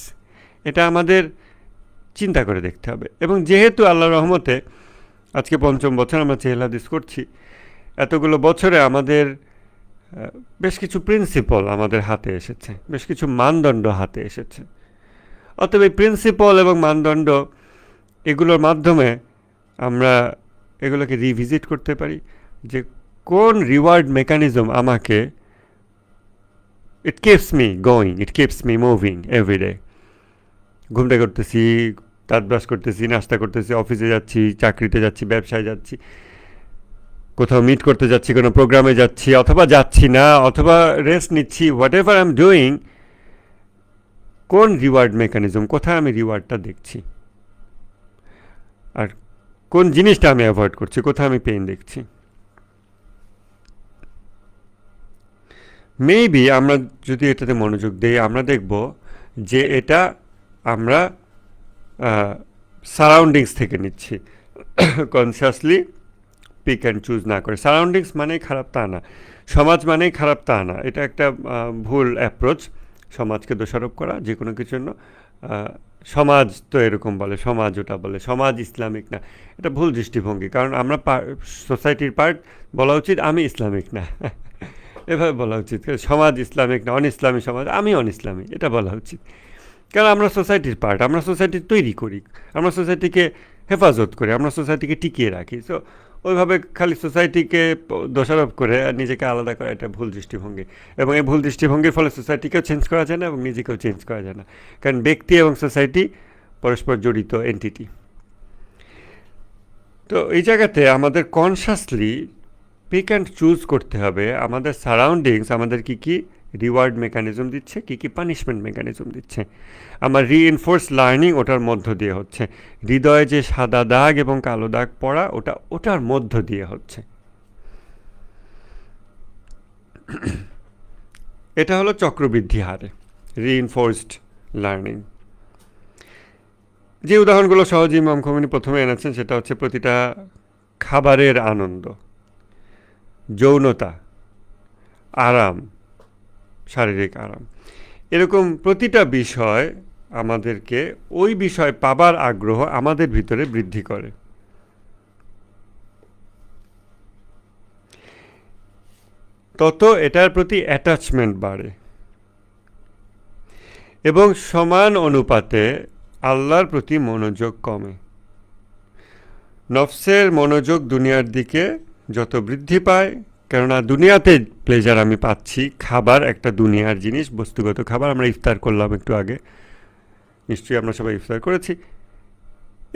এটা আমাদের চিন্তা করে দেখতে হবে। এবং যেহেতু আল্লাহর রহমতে আজকে 5ম বছর আমরা চেহেল হাদিস করছি, এতগুলো বছরে আমাদের বেশ কিছু প্রিন্সিপল আমাদের হাতে এসেছে, বেশ কিছু মানদণ্ড হাতে এসেছে। অতএব এই প্রিন্সিপল এবং মানদণ্ড, এগুলোর মাধ্যমে আমরা এগুলোকে রিভিজিট করতে পারি যে কোন রিওয়ার্ড মেকানিজম আমাকে, it keeps me going, it keeps me moving everyday. ঘুমটা করতেছি, দাঁত ব্রাশ করতেছি, নাস্তা করতেছি, অফিসে যাচ্ছি, চাকরিতে যাচ্ছি, ব্যবসায় যাচ্ছি, কোথাও মিট করতে যাচ্ছি, কোনো প্রোগ্রামে যাচ্ছি, অথবা যাচ্ছি না, অথবা রেস্ট নিচ্ছি, what ever I am doing, কোন রিওয়ার্ড মেকানিজম, কোথায় আমি রিওয়ার্ডটা দেখছি, আর কোন জিনিসটা আমি অ্যাভয়েড করছি, কোথায় আমি পেইন দেখছি। মেবি আমরা যদি এটাতে মনোযোগ দিই, আমরা দেখব যে এটা আমরা সারাউন্ডিংস থেকে নিচ্ছি, কনসিয়াসলি পিক অ্যান্ড চুজ না করে। সারাউন্ডিংস মানেই খারাপ তা না, সমাজ মানেই খারাপ তা না, এটা একটা ভুল অ্যাপ্রোচ। সমাজকে দোষারোপ করা যে কোনো কিছুর জন্য, আহ, সমাজ তো এরকম বলে, সমাজ ওটা বলে, সমাজ ইসলামিক না, এটা ভুল দৃষ্টিভঙ্গি। কারণ আমরা সোসাইটির পার্ট, বলা উচিত আমি ইসলামিক না এভাবে বলা উচিত। সমাজ ইসলামিক না, অন ইসলামী সমাজ, আমি অন ইসলামী, এটা বলা উচিত। কারণ আমরা সোসাইটির পার্ট, আমরা সোসাইটি তৈরি করি, আমরা সোসাইটিকে হেফাজত করি, আমরা সোসাইটিকে টিকিয়ে রাখি। সো ওইভাবে খালি সোসাইটিকে দোষারোপ করে আর নিজেকে আলাদা করা, এটা ভুল দৃষ্টিভঙ্গি। এবং এই ভুল দৃষ্টিভঙ্গির ফলে সোসাইটিকেও চেঞ্জ করা যায় না এবং নিজেকেও চেঞ্জ করা যায় না। কারণ ব্যক্তি এবং সোসাইটি পরস্পর জড়িত এন্টিটি। তো এই জায়গাতে আমাদের কনসাসলি পিক অ্যান্ড চুজ করতে হবে আমাদের সারাউন্ডিংস আমাদের কী কী রিওয়ার্ড মেকানিজম দিচ্ছে, কী কী পানিশমেন্ট মেকানিজম দিচ্ছে। আমার রিইনফোর্স লার্নিং ওটার মধ্য দিয়ে হচ্ছে, হৃদয়ে যে সাদা দাগ এবং কালো দাগ পড়া ওটার মধ্য দিয়ে হচ্ছে। এটা হলো চক্রবৃদ্ধি হারে রিইনফোর্সড লার্নিং। যে উদাহরণগুলো সহজে ইমাম খোমেনি প্রথমে এনেছেন সেটা হচ্ছে প্রতিটা খাবারের আনন্দ, যৌনতা, আরাম, শারীরিক আরাম, এরকম প্রতিটা বিষয় আমাদেরকে ওই বিষয় পাবার আগ্রহ আমাদের ভিতরে বৃদ্ধি করে। তত এটার প্রতি অ্যাটাচমেন্ট বাড়ে এবং সমান অনুপাতে আল্লাহর প্রতি মনোযোগ কমে। নফসের মনোযোগ দুনিয়ার দিকে যত বৃদ্ধি পায়, কেননা দুনিয়াতে প্লেজার আমি পাচ্ছি, খাবার একটা দুনিয়ার জিনিস, বস্তুগত খাবার। আমরা ইফতার করলাম একটু আগে, নিশ্চয়ই আমরা সবাই ইফতার করেছি।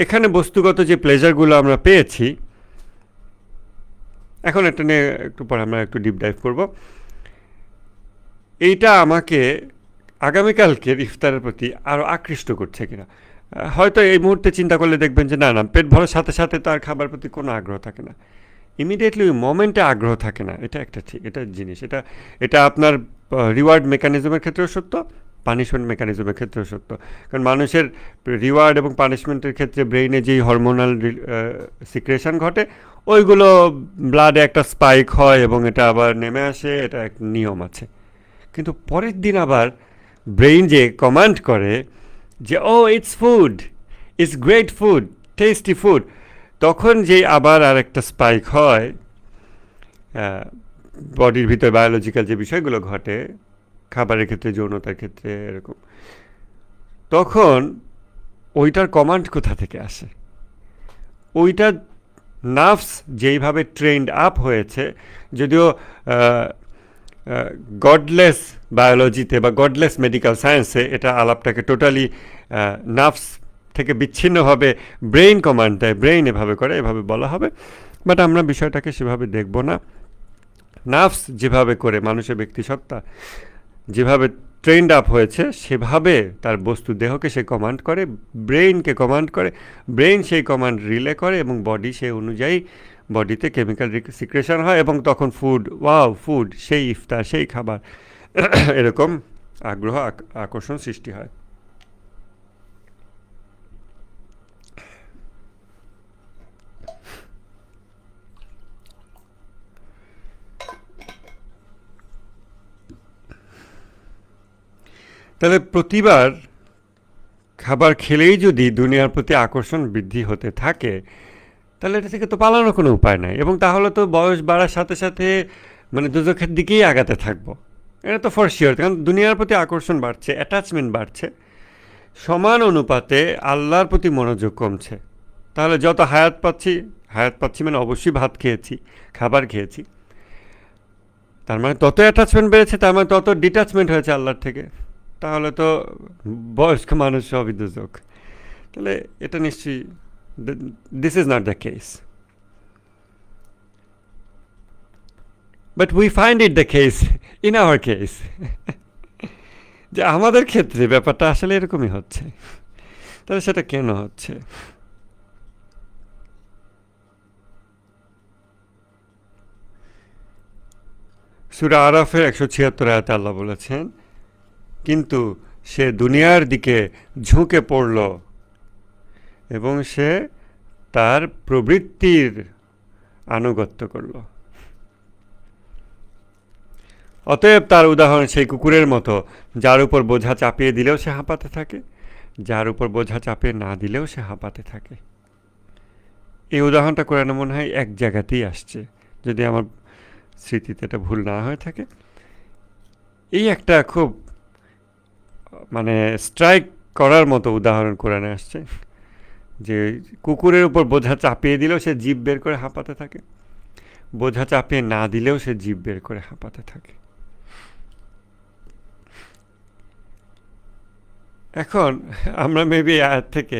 এখানে বস্তুগত যে প্লেজারগুলো আমরা পেয়েছি, এখন এটা নিয়ে একটু পরে আমরা একটু ডিপ ডাইভ করব। এইটা আমাকে আগামীকালকের ইফতারের প্রতি আরও আকৃষ্ট করছে কিনা। হয়তো এই মুহূর্তে চিন্তা করলে দেখবেন যে না, পেট ভরার সাথে সাথে তার খাবার প্রতি কোনো আগ্রহ থাকে না, ইমিডিয়েটলি ওই মোমেন্টে আগ্রহ থাকে না। এটা একটা ঠিক, এটা জিনিস, এটা আপনার রিওয়ার্ড মেকানিজমের ক্ষেত্রেও সত্য, পানিশমেন্ট মেকানিজমের ক্ষেত্রেও সত্য। কারণ মানুষের রিওয়ার্ড এবং পানিশমেন্টের ক্ষেত্রে ব্রেইনে যেই হরমোনাল সিক্রেশন ঘটে, ওইগুলো ব্লাডে একটা স্পাইক হয় এবং এটা আবার নেমে আসে, এটা এক নিয়ম আছে। কিন্তু পরের দিন আবার ব্রেইন যে কমান্ড করে যে ও it's food, it's great food, tasty food, তখন যে আবার আর একটা স্পাইক হয়, বডির ভিতরে বায়োলজিক্যাল যে বিষয়গুলো ঘটে খাবারের ক্ষেত্রে, যৌনতার ক্ষেত্রে, এরকম, তখন ওইটার কমান্ড কোথা থেকে আসে? ওইটা নার্ভস যেইভাবে ট্রেন্ড আপ হয়েছে, যদিও গডলেস বায়োলজিতে বা গডলেস মেডিকেল সায়েন্সে এটা আলাপটাকে টোটালি নার্ভস থেকে বিচ্ছিন্নভাবে ব্রেইন কমান্ড দেয়, ব্রেইন এভাবে করে, এভাবে বলা হবে। বাট আমরা বিষয়টাকে সেভাবে দেখব না। নার্ভস যেভাবে করে মানুষের ব্যক্তিসত্তা যেভাবে ট্রেন্ড আপ হয়েছে, সেভাবে তার বস্তু দেহকে সে কমান্ড করে, ব্রেইনকে কমান্ড করে, ব্রেইন সেই কমান্ড রিলে করে এবং বডি সেই অনুযায়ী বডিতে কেমিক্যাল সিক্রেশন হয় এবং তখন ফুড, ওয়াও ফুড, সেই ইফতার, সেই খাবার, এরকম আগ্রহ আকর্ষণ সৃষ্টি হয়। তাহলে প্রতিবার খাবার খেলেই যদি দুনিয়ার প্রতি আকর্ষণ বৃদ্ধি হতে থাকে, তাহলে এটা থেকে তো পালানোর কোনো উপায় নাই, এবং তাহলে তো বয়স বাড়ার সাথে সাথে মানে দুজখের দিকেই আগাতে থাকবো, এটা তো ফর শিওর। কারণ দুনিয়ার প্রতি আকর্ষণ বাড়ছে, অ্যাটাচমেন্ট বাড়ছে, সমান অনুপাতে আল্লাহর প্রতি মনোযোগ কমছে। তাহলে যত হায়াত পাচ্ছি মানে অবশ্যই ভাত খেয়েছি, খাবার খেয়েছি, তার মানে তত অ্যাটাচমেন্ট বেড়েছে, তার মানে তত ডিট্যাচমেন্ট হয়েছে আল্লাহর থেকে। তাহলে তো বয়স্ক মানুষ সবই দুজক। তাহলে এটা নিশ্চয়ই, this is not the case, but we find it the case in our case, যে আমাদের ক্ষেত্রে ব্যাপারটা আসলে এরকমই হচ্ছে। তাহলে সেটা কেন হচ্ছে? সূরা আরাফের 176 আয়াতে আল্লাহ বলেছেন, কিন্তু সে দুনিয়ার দিকে ঝুঁকে পড়ল এবং সে তার প্রবৃত্তির আনুগত্য করল। অতএব তার উদাহরণ সেই কুকুরের মতো, যার উপর বোঝা চাপিয়ে দিলেও সে হাঁপাতে থাকে, যার উপর বোঝা চাপিয়ে না দিলেও সে হাঁপাতে থাকে। এই উদাহরণটা কোরআনে মনে হয় এক জায়গাতেই আসছে, যদি আমার স্মৃতিতে এটা ভুল না হয়ে থাকে। এই একটা খুব মানে স্ট্রাইক করার মতো উদাহরণ কোরআনে আসছে, যে কুকুরের উপর বোঝা চাপিয়ে দিলেও সে জিভ বের করে হাঁপাতে থাকে, বোঝা চাপিয়ে না দিলেও সে জিভ বের করে হাঁপাতে থাকে। এখন আমরা মেবি আয়াত থেকে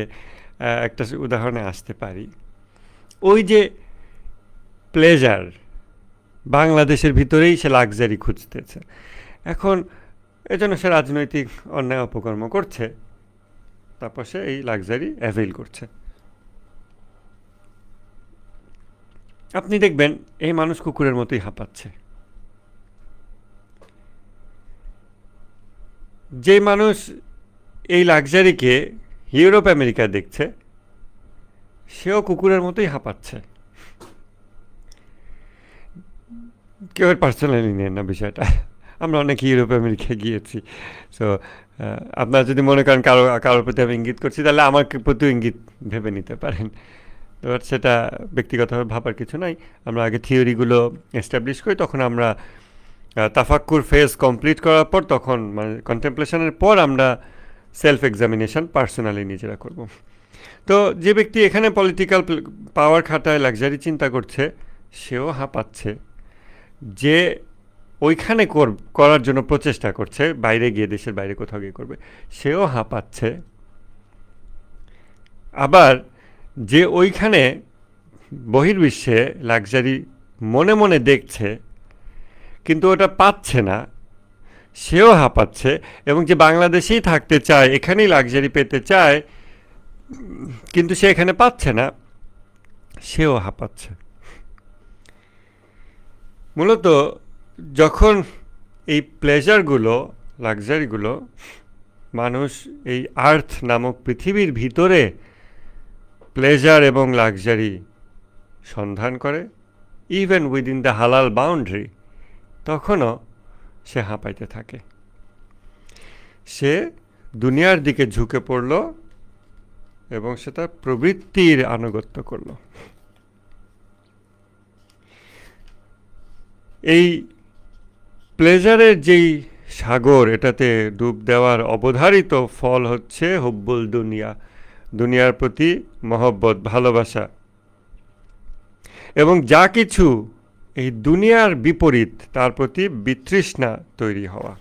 একটা উদাহরণে আসতে পারি। ওই যে প্লেজার, বাংলাদেশের ভিতরেই সে লাক্সারি খুঁজতেছে, এখন এজন্য সে রাজনৈতিক অন্যায় অপকর্ম করছে, তারপর সে এই লাক্সারি অ্যাভেইল করছে। আপনি দেখবেন এই মানুষ কুকুরের মতোই হাঁপাচ্ছে। যে মানুষ এই লাক্সারিকে ইউরোপ আমেরিকা দেখছে, সেও কুকুরের মতোই হাঁপাচ্ছে। কেউ পার্সোনালি নেন না বিষয়টা, আমরা অনেক ইউরোপ আমেরিকা গিয়েছি। সো আপনারা যদি মনে করেন কারোর প্রতি আমি ইঙ্গিত করছি, তাহলে আমার প্রতিও ইঙ্গিত ভেবে নিতে পারেন। তো সেটা ব্যক্তিগতভাবে ভাবার কিছু নাই। আমরা আগে থিওরিগুলো এস্টাবলিশ করি, তখন আমরা তাফাক্কুর ফেজ কমপ্লিট করার পর, তখন মানে কন্টেম্পলেশনের পর আমরা সেলফ এক্সামিনেশন পার্সোনালি নিজেরা করব। তো যে ব্যক্তি এখানে পলিটিক্যাল পাওয়ার খাটায় লাক্সারি চিন্তা করছে, সেও হাঁপাচ্ছে। যে ওইখানে করার জন্য প্রচেষ্টা করছে, বাইরে গিয়ে, দেশের বাইরে কোথাও গিয়ে করবে, সেও হাঁপাচ্ছে। আবার যে ওইখানে বহির্বিশ্বে লাক্সারি মনে মনে দেখছে কিন্তু ওটা পাচ্ছে না, সেও হাঁপাচ্ছে। এবং যে বাংলাদেশেই থাকতে চায়, এখানেই লাক্সারি পেতে চায়, কিন্তু সে এখানে পাচ্ছে না, সেও হাঁপাচ্ছে। মূলত যখন এই প্লেজারগুলো, লাক্সারিগুলো মানুষ এই আর্থ নামক পৃথিবীর ভিতরে প্লেজার এবং লাক্সারি সন্ধান করে, even within the halal boundary, তখনও সে হাঁপাইতে থাকে। সে দুনিয়ার দিকে ঝুঁকে পড়ল এবং সে তার প্রবৃত্তির আনুগত্য করল। এই প্লেজারের যেই সাগর, এটাতে ডুব দেওয়ার অবধারিত ফল হচ্ছে হুব্বুল দুনিয়া, দুনিয়ার প্রতি মহব্বত, ভালোবাসা। এবং যা কিছু এই দুনিয়ার বিপরীত, তার প্রতি বিতৃষ্ণা তৈরি হওয়া।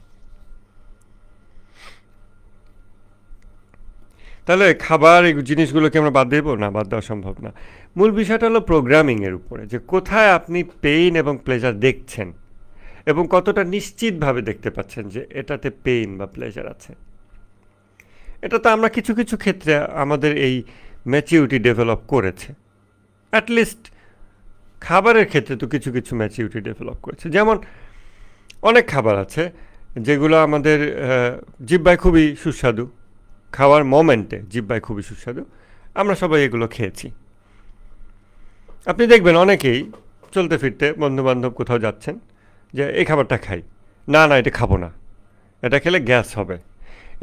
তাহলে খাবার এই জিনিসগুলোকে আমরা বাদ দেবো না, বাদ দেওয়া সম্ভব না। মূল বিষয়টা হলো প্রোগ্রামিংয়ের উপরে, যে কোথায় আপনি পেইন এবং প্লেজার দেখছেন এবং কতটা নিশ্চিতভাবে দেখতে পাচ্ছেন যে এটাতে পেইন বা প্লেজার আছে। এটা তো আমরা কিছু কিছু ক্ষেত্রে আমাদের এই ম্যাচিউরিটি ডেভেলপ করেছে, অ্যাটলিস্ট খাবারের ক্ষেত্রে তো কিছু কিছু ম্যাচিউরিটি ডেভেলপ করেছে। যেমন অনেক খাবার আছে যেগুলো আমাদের জিহ্বায় খুবই সুস্বাদু, খাওয়ার মোমেন্টে জিহ্বায় খুবই সুস্বাদু, আমরা সবাই এগুলো খেয়েছি। আপনি দেখবেন অনেকেই চলতে ফিরতে বন্ধুবান্ধব কোথাও যাচ্ছেন, যে এই খাবারটা খাই, না না এটা খাবো না, এটা খেলে গ্যাস হবে,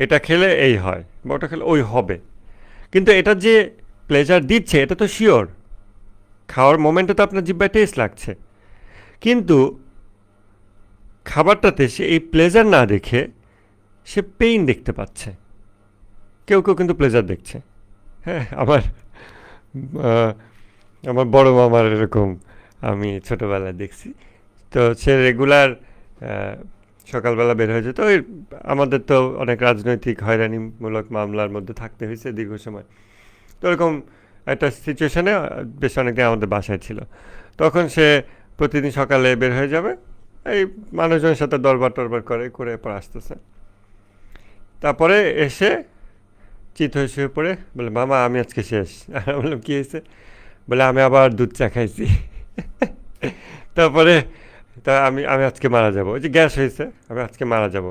এটা খেলে এই হয়, বা ওটা খেলে ওই হবে। কিন্তু এটা যে প্লেজার দিচ্ছে, এটা তো শিওর, খাওয়ার মোমেন্টে তো আপনার জিহ্বায় টেস্ট লাগছে, কিন্তু খাবারটাতে সে এই প্লেজার না দেখে সে পেইন দেখতে পাচ্ছে। কেউ কেউ কিন্তু প্লেজার দেখছে। হ্যাঁ, আমার বড় মামার এরকম আমি ছোটোবেলায় দেখছি। তো সে রেগুলার সকালবেলা বের হয়ে যেত। ওই আমাদের তো অনেক রাজনৈতিক হয়রানিমূলক মামলার মধ্যে থাকতে হয়েছে দীর্ঘ সময়। তো ওরকম একটা সিচুয়েশানে বেশ অনেকদিন আমাদের বাসায় ছিল। তখন সে প্রতিদিন সকালে বের হয়ে যাবে, এই মানুষজনের সাথে দরবার টরবার করে পর আসতেছে। তারপরে এসে চিত হয়ে শুয়ে পড়ে বলে, মামা আমি আজকে শেষ। আর বললাম কী হয়েছে? বলে আমি আবার দুধ চা খাইছি। তারপরে আমি আমি আজকে মারা যাবো, ওই যে গ্যাস হয়েছে, আমি আজকে মারা যাব।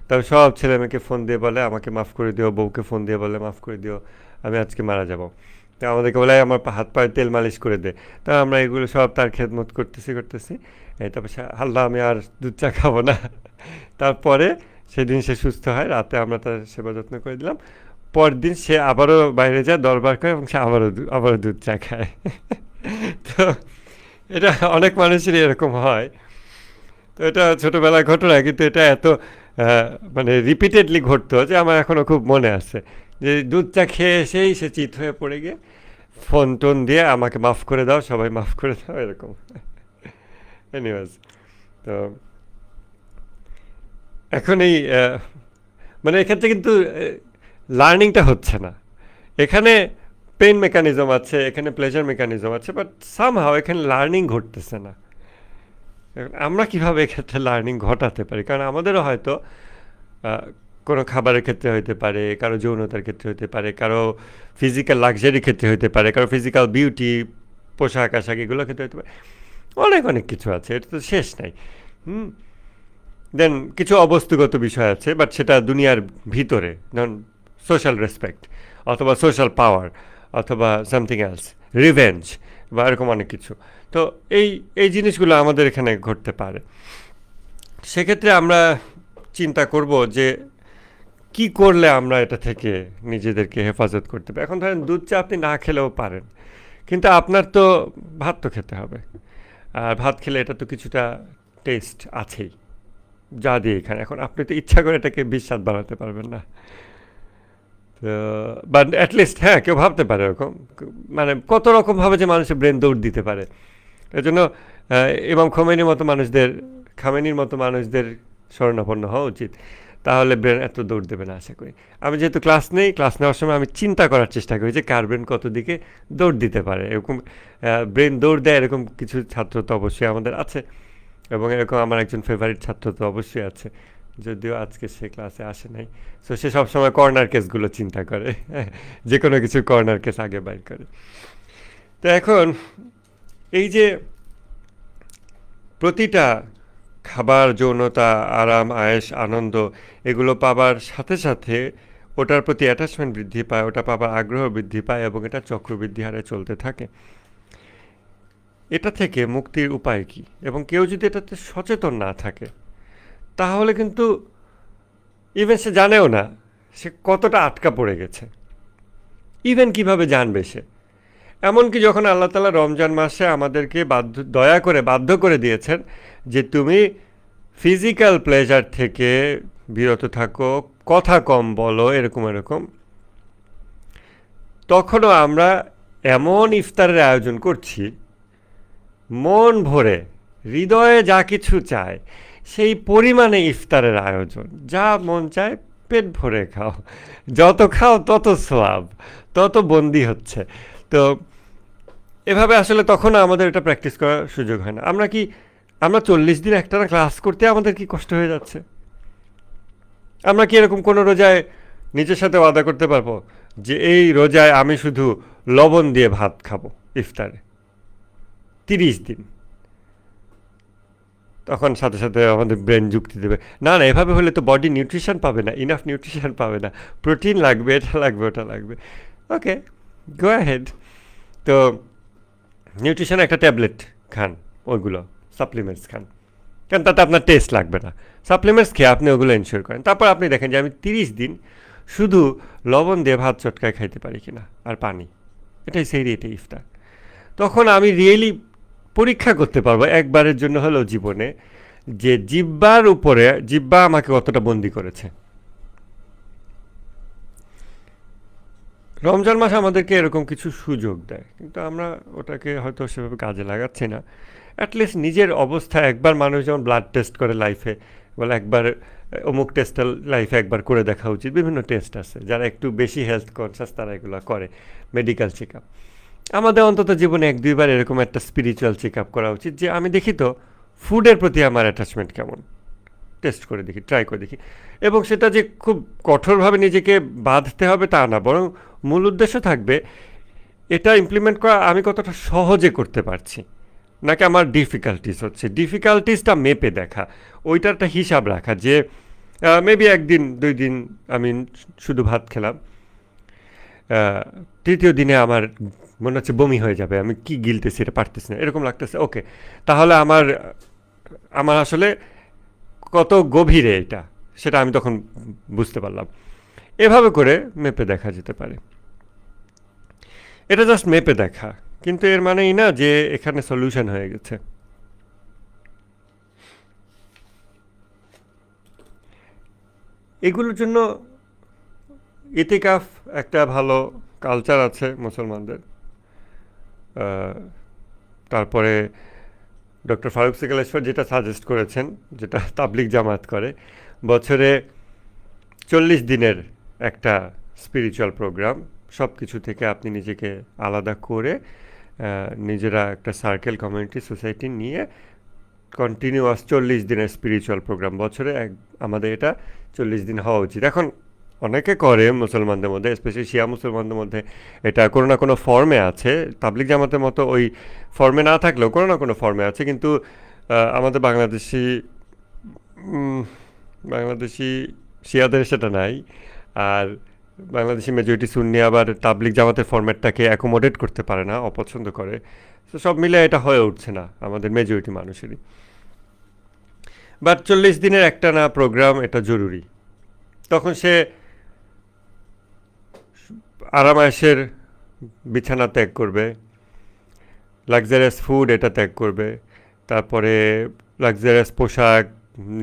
তবে সব ছেলে মেয়েকে ফোন দিয়ে বলে আমাকে মাফ করে দিও, বউকে ফোন দিয়ে বলে মাফ করে দিও, আমি আজকে মারা যাব। তো আমাদেরকে বলে, আমার হাত পায়ে তেল মালিশ করে দে। তা আমরা এগুলো সব তার খেদমত করতেছি। তারপর আল্লাহ আমি আর দুধ চা খাবো না। তারপরে সেদিন সে সুস্থ হয়, রাতে আমরা তার সেবা যত্ন করে দিলাম। পরদিন সে আবারও বাইরে যায়, দরবার করে, এবং সে আবারও দুধ চা খায়। তো এটা অনেক মানুষেরই এরকম হয়। তো এটা ছোটোবেলায় ঘটনা, কিন্তু এটা এত আহ, মানে রিপিটেডলি ঘটতো যে আমার এখনও খুব মনে আছে, যে দুধ চা খেয়ে এসেই সে চিত হয়ে পড়ে গিয়ে ফোন টোন দিয়ে আমাকে মাফ করে দাও, সবাই মাফ করে দাও, এরকম। এনিওয়েজ, তো এখন এই মানে এক্ষেত্রে কিন্তু লার্নিংটা হচ্ছে না। এখানে পেইন মেকানিজম আছে, এখানে প্লেজার মেকানিজম আছে, বাট সামহাও এখানে লার্নিং ঘটতেছে না। এখন আমরা কিভাবে এক্ষেত্রে লার্নিং ঘটাতে পারি? কারণ আমাদেরও হয়তো আহ, কোনো খাবারের ক্ষেত্রে হতে পারে, কারো যৌনতার ক্ষেত্রে হতে পারে, কারো ফিজিক্যাল লাক্সারির ক্ষেত্রে হতে পারে, কারো ফিজিক্যাল বিউটি, পোশাক আশাক, এগুলোর ক্ষেত্রে হতে পারে। অনেক অনেক কিছু আছে, এটা তো শেষ নাই। হুম। দেন কিছু অবস্তুগত বিষয় আছে, বাট সেটা দুনিয়ার ভিতরে, ধরুন সোশ্যাল রেসপেক্ট, অথবা সোশ্যাল পাওয়ার, অথবা সামথিং এলস, রিভেঞ্জ, বা এরকম অনেক কিছু। তো এই এই জিনিসগুলো আমাদের এখানে ঘটতে পারে। সেক্ষেত্রে আমরা চিন্তা করব যে কি করলে আমরা এটা থেকে নিজেদেরকে হেফাজত করতে পারি। এখন ধরেন দুধ চা আপনি না খেলেও পারেন, কিন্তু আপনার তো ভাত তো খেতে হবে। আর ভাত খেলে এটা তো কিছুটা টেস্ট আছেই, যা দিয়ে এখানে। এখন আপনি তো ইচ্ছা করে এটাকে বিস্বাদ বানাতে পারবেন না। তো বাট অ্যাটলিস্ট হ্যাঁ, কেউ ভাবতে পারে এরকম, মানে কত রকমভাবে যে মানুষের ব্রেন দৌড় দিতে পারে। এর জন্য ইমাম খামেনির মতো মানুষদের শরণাপন্ন হওয়া উচিত। তাহলে ব্রেন এত দৌড় দেবে না আশা করি। আমি যেহেতু ক্লাস নেওয়ার সময় আমি চিন্তা করার চেষ্টা করি যে কার ব্রেন কত দিকে দৌড় দিতে পারে। এরকম ব্রেন দৌড় দেয় এরকম কিছু ছাত্র তো অবশ্যই আমাদের আছে, এবং এরকম আমার একজন ফেভারিট ছাত্র তো অবশ্যই আছে, যদিও আজকে সে ক্লাসে আসে নাই। সো সে সবসময় কর্নার কেসগুলো চিন্তা করে, যে কোনো কিছু কর্নার কেস আগে বাইর করে। তো এখন এই যে প্রতিটা খাবার, যৌনতা, আরাম, আয়েশ, আনন্দ, এগুলো পাবার সাথে সাথে ওটার প্রতি অ্যাটাচমেন্ট বৃদ্ধি পায়, ওটা পাবার আগ্রহ বৃদ্ধি পায়, এবং এটা চক্রবৃদ্ধি হারে চলতে থাকে। এটা থেকে মুক্তির উপায় কি? এবং কেউ যদি এটাতে সচেতন না থাকে, তাহলে কিন্তু ইভেন সে জানেও না সে কতটা আটকা পড়ে গেছে। ইভেন কিভাবে জানবে সে? এমনকি যখন আল্লাহ তাআলা রমজান মাসে আমাদেরকে দয়া করে বাধ্য করে দিয়েছেন যে তুমি ফিজিক্যাল প্লেজার থেকে বিরত থাকো, কথা কম বলো, এরকম এরকম, তখনও আমরা এমন ইফতারের আয়োজন করছি, মন ভরে, হৃদয়ে যা কিছু চায় সেই পরিমাণে ইফতারের আয়োজন, যা মন চায় পেট ভরে খাও, যত খাও তত সোয়াব, তত বন্দি হচ্ছে। তো এভাবে আসলে তখন আমাদের এটা প্র্যাকটিস করার সুযোগ হয় না। আমরা 40 দিন একটানা ক্লাস করতে আমাদের কি কষ্ট হয়ে যাচ্ছে? আমরা কি এরকম কোনো রোজায় নিজের সাথে ওয়াদা করতে পারবো যে এই রোজায় আমি শুধু লবণ দিয়ে ভাত খাবো ইফতারে 30 দিন? তখন সাথে সাথে আমাদের ব্রেন যুক্তি দেবে, না না, এভাবে হলে তো বডি নিউট্রিশন পাবে না, ইনাফ নিউট্রিশন পাবে না, প্রোটিন লাগবে, এটা লাগবে, ওটা লাগবে। ওকে, গো অ্যাহেড। তো নিউট্রিশন একটা ট্যাবলেট খান, ওইগুলো সাপ্লিমেন্টস খান, কারণ তাতে আপনার টেস্ট লাগবে না। সাপ্লিমেন্টস খেয়ে আপনি ওগুলো এনশিওর করেন। তারপর আপনি দেখেন যে আমি 30 দিন শুধু লবণ দিয়ে ভাত চটকায় খাইতে পারি কিনা, আর পানি, এটাই সেহরি, এটাই ইফতার। তখন আমি রিয়েলি পরীক্ষা করতে পারবো একবারের জন্য হলেও জীবনে, যে জিব্বা আমাকে কতটা বন্দি করেছে। রমজান মাস আমাদেরকে এরকম কিছু সুযোগ দেয়, কিন্তু আমরা ওটাকে হয়তো সেভাবে কাজে লাগাচ্ছি না। অ্যাটলিস্ট নিজের অবস্থা একবার, মানুষ যেমন ব্লাড টেস্ট করে লাইফে, বলে একবার অমুক টেস্টটা লাইফে একবার করে দেখা উচিত। বিভিন্ন টেস্ট আছে, যারা একটু বেশি হেলথ কনসাস তারা এগুলো করে, মেডিকেল চেক আপ। আমাদের অন্তত জীবনে 1-2 বার এরকম একটা স্পিরিচুয়াল চেক আপ করা উচিত, যে আমি দেখি তো ফুডের প্রতি আমার অ্যাটাচমেন্ট কেমন, টেস্ট করে দেখি, ট্রাই করে দেখি। এবং সেটা যে খুব কঠোরভাবে নিজেকে বাঁধতে হবে তা না, বরং মূল উদ্দেশ্য থাকবে এটা ইমপ্লিমেন্ট করা আমি কতটা সহজে করতে পারছি, নাকি আমার ডিফিকাল্টিস হচ্ছে, ডিফিকাল্টিসটা মেপে দেখা, ওইটার একটা হিসাব রাখা, যে মেবি 1 দিন 2 দিন আমি শুধু ভাত খেলাম, তৃতীয় দিনে আমার মনে হচ্ছে বমি হয়ে যাবে, আমি কি গিলতেছি এটা পারতেছি না, এরকম লাগতেছে। ওকে, তাহলে আমার আমার আসলে কত গভীরে এটা, সেটা আমি তখন বুঝতে পারলাম। এভাবে করে মেপে দেখা যেতে পারে। এটা জাস্ট মেপে দেখা, কিন্তু এর মানেই না যে এখানে সলিউশন হয়ে গেছে। এগুলোর জন্য ইতিকাফ একটা ভালো কালচার আছে মুসলমানদের। তারপরে ডক্টর ফারুক সিকালেশ্বর যেটা সাজেস্ট করেছেন, যেটা তাবলিগ জামাত করে, বছরে 40 দিনের একটা স্পিরিচুয়াল প্রোগ্রাম, সব কিছু থেকে আপনি নিজেকে আলাদা করে নিজেরা একটা সার্কেল, কমিউনিটি, সোসাইটি নিয়ে কন্টিনিউয়াস 40 দিনের স্পিরিচুয়াল প্রোগ্রাম বছরে আমাদের এটা 40 দিন হওয়া উচিত। এখন অনেকে করে মুসলমানদের মধ্যে, স্পেশালি শিয়া মুসলমানদের মধ্যে এটা কোনো না কোনো ফর্মে আছে। তাবলিগ জামাতের মতো ওই ফর্মে না থাকলেও কোনো না কোনো ফর্মে আছে, কিন্তু আমাদের বাংলাদেশি শিয়াদের সেটা নাই। আর বাংলাদেশি মেজরিটি সুন্নি আবার তাবলিগ জামাতের ফরম্যাটটাকে অ্যাকোমোডেট করতে পারে না, অপছন্দ করে। তো সব মিলে এটা হয়ে উঠছে না আমাদের মেজরিটি মানুষেরই। বাট 40 দিনের একটা না প্রোগ্রাম, এটা জরুরি। তখন সে আরামায়েশের বিছানা ত্যাগ করবে, লাক্সারিয়াস ফুড এটা ত্যাগ করবে, তারপরে লাক্সারিয়াস পোশাক,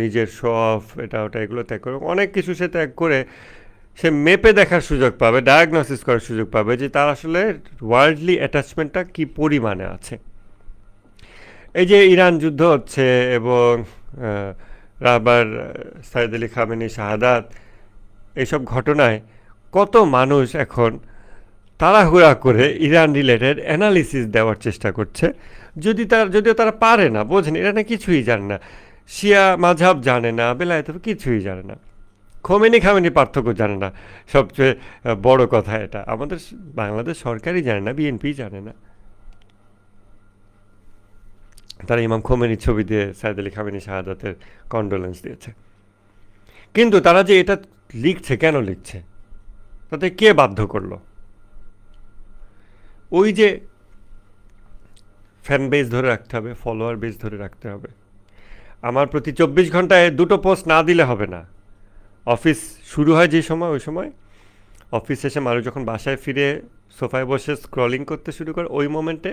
নিজের শো অফ, এটা ওটা এগুলো ত্যাগ করবে। অনেক কিছু সে ত্যাগ করে সে মেপে দেখার সুযোগ পাবে, ডায়াগনোসিস করার সুযোগ পাবে যে তার আসলে ওয়ার্ল্ডলি অ্যাটাচমেন্টটা কী পরিমাণে আছে। এই যে ইরান যুদ্ধ হচ্ছে এবং আবার সাইদ আলী খামেনি শাহাদাত, এইসব ঘটনায় কত মানুষ এখন তাড়াহুড়া করে ইরান রিলেটেড অ্যানালিসিস দেওয়ার চেষ্টা করছে, যদিও তারা পারে না, বোঝেন, ইরানে কিছুই জানে না, শিয়া মাঝহাব জানে না, বেলায়েত কিছুই জানে না, খামেনি পার্থক্য জানে না। সবচেয়ে বড় কথা এটা আমাদের বাংলাদেশ সরকারই জানে না, বিএনপি জানে না। তারা ইমাম খোমেনির ছবি দিয়ে সাইদ আলী খামেনি শাহাদাতের কন্ডোলেন্স দিয়েছে। কিন্তু তারা যে এটা লিখছে, কেন লিখছে, তাতে কে বাধ্য করলো? ওই যে ফ্যান বেস ধরে রাখতে হবে, ফলোয়ার বেস ধরে রাখতে হবে। আমার প্রতি 24 ঘন্টায় 2টো পোস্ট না দিলে হবে না। অফিস শুরু হয় যে সময়, ওই সময় অফিস শেষে মানুষ যখন বাসায় ফিরে সোফায় বসে স্ক্রলিং করতে শুরু করে, ওই মোমেন্টে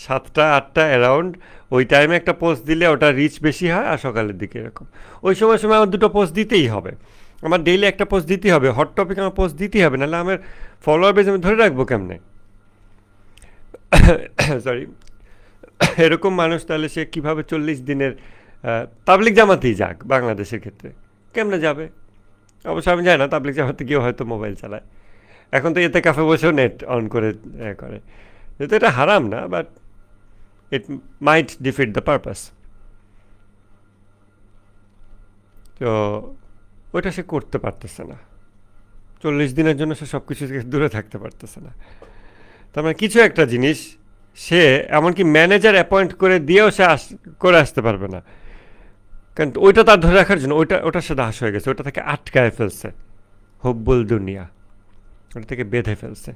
7টা 8টা অ্যারাউন্ড ওই টাইমে একটা পোস্ট দিলে ওটা রিচ বেশি হয়। আর সকালের দিকে এরকম ওই সময় আমার 2টো পোস্ট দিতেই হবে, আমার ডেইলি একটা পোস্ট দিতেই হবে, হট টপিক আমার পোস্ট দিতেই হবে, নাহলে আমার ফলোয়ার বেস আমি ধরে রাখবো কেমনে? সরি, এরকম মানুষ তাহলে সে কীভাবে 40 দিনের তাবলিগ জামাতেই যাক বাংলাদেশের ক্ষেত্রে, কেমনে যাবে? অবশ্য আমি জানি না, তাবলিগ জামাতে গিয়েও হয়তো মোবাইল চালায়। এখন তো এতে কাফে বসেও নেট অন করে করে, যেহেতু এটা হারাম না, but it might defeat the purpose. তো ওইটা সে করতে পারতেছে না, 40 দিনের জন্য সে সব কিছু থেকে দূরে থাকতে পারতেছে না। তার মানে কিছু একটা জিনিস সে এমনকি ম্যানেজার অ্যাপয়েন্ট করে দিয়েও সে করে আসতে পারবে না, কারণ ওইটা তার ধরে রাখার জন্য ওটা সে দাস হয়ে গেছে, ওটা থেকে আটকায় ফেলছে হব্বুল দুনিয়া, ওটা থেকে বেঁধে ফেলছে।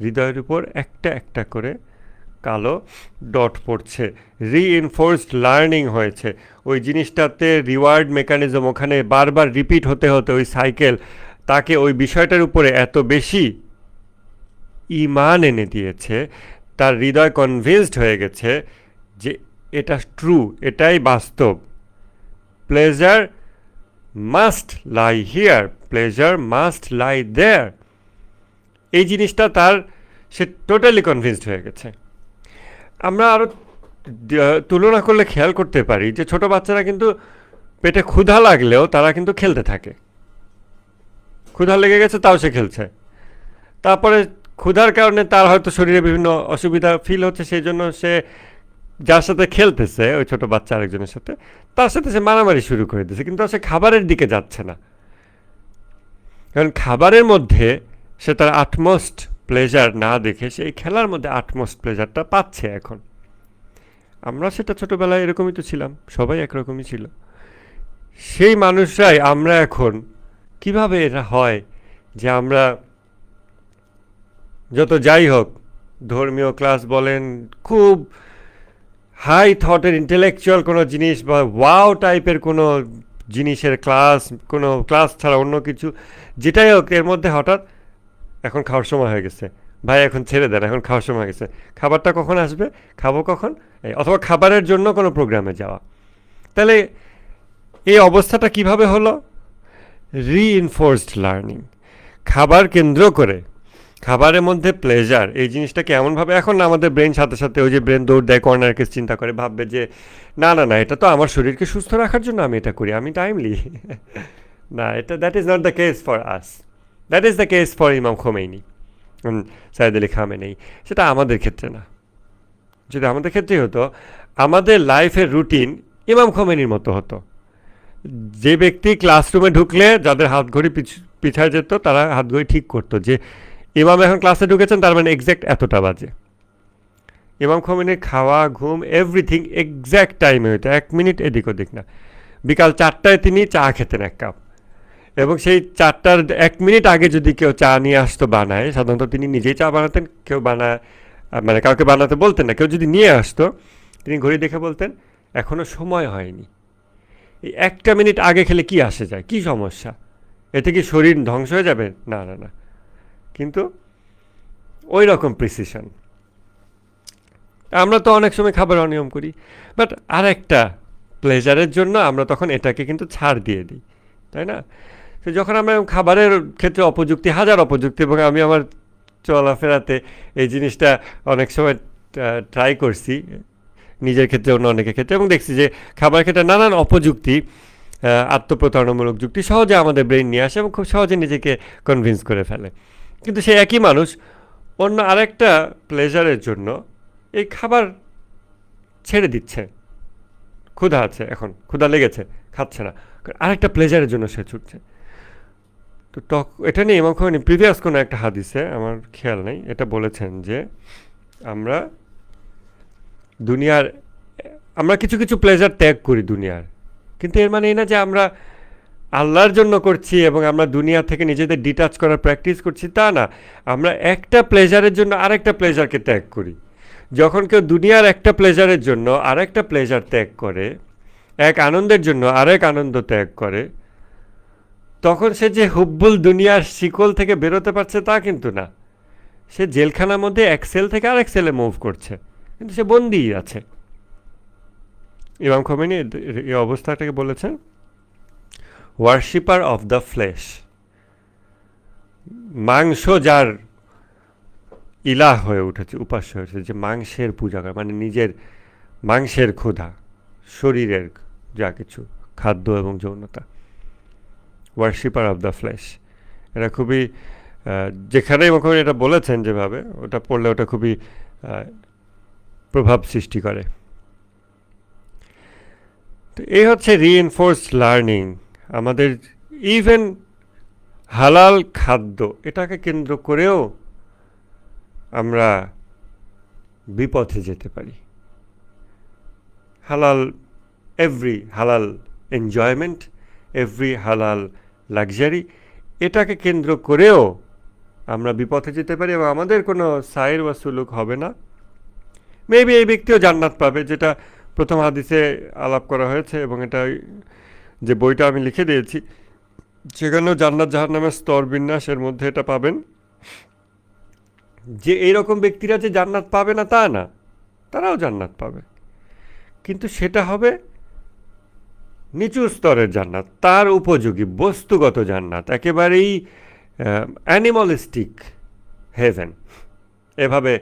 হৃদয়ের উপর একটা একটা করে কালো ডট পড়ছে, রিইনফোর্সড লার্নিং হয়েছে, ওই জিনিসটাতে রিওয়ার্ড মেকানিজম ওখানে বারবার রিপিট হতে হতে ওই সাইকেল তাকে ওই বিষয়টার উপরে এত বেশি ঈমান এনে দিয়েছে, তার হৃদয় কনভিন্সড হয়ে গেছে যে এটা ট্রু, এটাই বাস্তব। Pleasure must lie here, pleasure must lie there, এই জিনিসটা তার, সে টোটালি কনভিন্সড হয়ে গেছে। আমরা আরও তুলনা করলে খেয়াল করতে পারি যে ছোট বাচ্চারা কিন্তু পেটে ক্ষুধা লাগলেও তারা কিন্তু খেলতে থাকে, ক্ষুধা লেগে গেছে তাও সে খেলছে। তারপরে ক্ষুধার কারণে তার হয়তো শরীরে বিভিন্ন অসুবিধা ফিল হচ্ছে, সেই জন্য সে যার সাথে খেলতেছে, ওই ছোট বাচ্চা আরেকজনের সাথে, তার সাথে সে মারামারি শুরু করে দিয়েছে, কিন্তু সে খাবারের দিকে যাচ্ছে না, কারণ খাবারের মধ্যে সে তার আটমোস্ট প্লেজার না দেখে সেই খেলার মধ্যে আটমোস্ট প্লেজারটা পাচ্ছে এখন। আমরা সেটা ছোটোবেলায় এরকমই তো ছিলাম, সবাই একরকমই ছিল। সেই মানুষরাই আমরা এখন, কিভাবে এটা হয় যে আমরা যত যাই হোক, ধর্মীয় ক্লাস বলেন, খুব হাই থটের ইন্টেলেকচুয়াল কোনো জিনিস বা ওয়াও টাইপের কোনো জিনিসের ক্লাস, কোনো ক্লাস ছাড়া অন্য কিছু, যেটাই হোক, এর মধ্যে হঠাৎ এখন খাওয়ার সময় হয়ে গেছে, ভাই এখন ছেড়ে দেন, এখন খাওয়ার সময় হয়ে গেছে, খাবারটা কখন আসবে, খাবো কখন, অথবা খাবারের জন্য কোনো প্রোগ্রামে যাওয়া। তাহলে এই অবস্থাটা কিভাবে হলো? রিইনফোর্সড লার্নিং, খাবার কেন্দ্র করে, খাবারের মধ্যে প্লেজার, এই জিনিসটাকে এমনভাবে, এখন না আমাদের ব্রেন সাথে সাথে ওই যে ব্রেন দৌড় দেয়, কর্নার কেস চিন্তা করে, ভাববে যে না না না, এটা তো আমার শরীরকে সুস্থ রাখার জন্য আমি এটা করি, আমি টাইমলি না, এটা that is not the case for us, that is the case for ইমাম খোমেনি, সাইয়েদ আলী খামেনেই। সেটা আমাদের ক্ষেত্রে না। যদি আমাদের ক্ষেত্রেই হতো, আমাদের লাইফের রুটিন ইমাম খোমেনির মতো হতো। যে ব্যক্তি ক্লাসরুমে ঢুকলে যাদের হাত ঘড়ি পিছায় যেত, তারা হাত ঘড়ি ঠিক করতো যে ইমাম এখন ক্লাসে ঢুকেছেন, তার মানে এক্স্যাক্ট এতটা বাজে। ইমাম খোমেনির খাওয়া, ঘুম, এভরিথিং এক্স্যাক্ট টাইমে হইতো, 1 মিনিট এদিক ওদিক না। বিকাল 4টায় তিনি চা খেতেন 1 কাপ, এবং সেই 4টার 1 মিনিট আগে যদি কেউ চা নিয়ে আসতো বানায়, সাধারণত তিনি নিজেই চা বানাতেন, কেউ মানে কাউকে বানাতে বলতেন না, কেউ যদি নিয়ে আসতো তিনি ঘড়ি দেখে বলতেন এখনও সময় হয়নি। এই 1টা মিনিট আগে খেলে কি আসে যায়, কি সমস্যা, এতে কি শরীর ধ্বংস হয়ে যাবে? না না না, কিন্তু ওই রকম প্রিসিশন। আমরা তো অনেক সময় খাবার অনিয়ম করি, বাট আর একটা প্লেজারের জন্য আমরা তখন এটাকে কিন্তু ছাড় দিয়ে দিই, তাই না? তো যখন আমরা খাবারের ক্ষেত্রে অপযুক্তি, হাজার অপযুক্তি, এবং আমি আমার চলাফেরাতে এই জিনিসটা অনেক সময় ট্রাই করছি, নিজের ক্ষেত্রে অন্য অনেকের ক্ষেত্রে, এবং দেখছি যে খাবার ক্ষেত্রে নানান অপযুক্তি, আত্মপ্রতারণামূলক যুক্তি সহজে আমাদের ব্রেন নিয়ে আসে এবং খুব সহজে নিজেকে কনভিন্স করে ফেলে। কিন্তু সেই একই মানুষ অন্য আরেকটা প্লেজারের জন্য এই খাবার ছেড়ে দিচ্ছে। ক্ষুধা আছে, এখন ক্ষুধা লেগেছে, খাচ্ছে না, আরেকটা প্লেজারের জন্য সে ছুটছে। তো এটা নিয়ে ইমাম খোমেনি প্রিভিয়াস কোনো একটা হাদিসে, আমার খেয়াল নেই, এটা বলেছেন যে আমরা দুনিয়ার, আমরা কিছু কিছু প্লেজার ত্যাগ করি দুনিয়ার, কিন্তু এর মানে এই না যে আমরা আল্লাহর জন্য করছি এবং আমরা দুনিয়া থেকে নিজেদের ডিটাচ করার প্র্যাকটিস করছি, তা না। আমরা একটা প্লেজারের জন্য আরেকটা প্লেজারকে ত্যাগ করি। যখন কেউ দুনিয়ার একটা প্লেজারের জন্য আরেকটা প্লেজার ত্যাগ করে, এক আনন্দের জন্য আরেক আনন্দ ত্যাগ করে, তখন সে যে হুব্বুল দুনিয়ার শিকল থেকে বেরোতে পারছে তা কিন্তু না। সে জেলখানার মধ্যে এক সেল থেকে আরেক সেলে মুভ করছে, কিন্তু সে বন্দিই আছে। ইমাম খোমেনি এই অবস্থাটাকে বলেছেন ওয়ার্শিপার অফ দ্য ফ্লেশ, মাংস যার ইলাহ হয়ে উঠেছে, উপাস্য হয়ে উঠেছে, যে মাংসের পূজা করে, মানে নিজের মাংসের ক্ষুধা, শরীরের যা কিছু খাদ্য এবং যৌনতা, ওয়ার্শিপার অফ দ্য ফ্লেশ। এটা খুবই, যেখানে এটা বলেছেন যেভাবে, ওটা পড়লে ওটা খুবই প্রভাব সৃষ্টি করে। তো এই হচ্ছে রিইনফোর্সড লার্নিং। আমাদের ইভেন হালাল খাদ্য, এটাকে কেন্দ্র করেও আমরা বিপথে যেতে পারি। হালাল, এভরি হালাল এনজয়মেন্ট, এভরি হালাল লাক্সারি, এটাকে কেন্দ্র করেও আমরা বিপথে যেতে পারি, এবং আমাদের কোনো সাইর বা সুলুক হবে না। মেবি এই ব্যক্তিও জান্নাত পাবে, যেটা প্রথম হাদিসে আলাপ করা হয়েছে, এবং এটা যে বইটা আমি লিখে দিয়েছি সেখানেও জান্নাত জাহান্নামের স্তর বিন্যাসের মধ্যে এটা পাবেন, যে এইরকম ব্যক্তিরা যে জান্নাত পাবে না তা না, তারাও জান্নাত পাবে, কিন্তু সেটা হবে নিচু স্তরের জান্নাত, তার উপযোগী বস্তুগত জান্নাত, একেবারেই অ্যানিমালিস্টিক হেভেন, এভাবে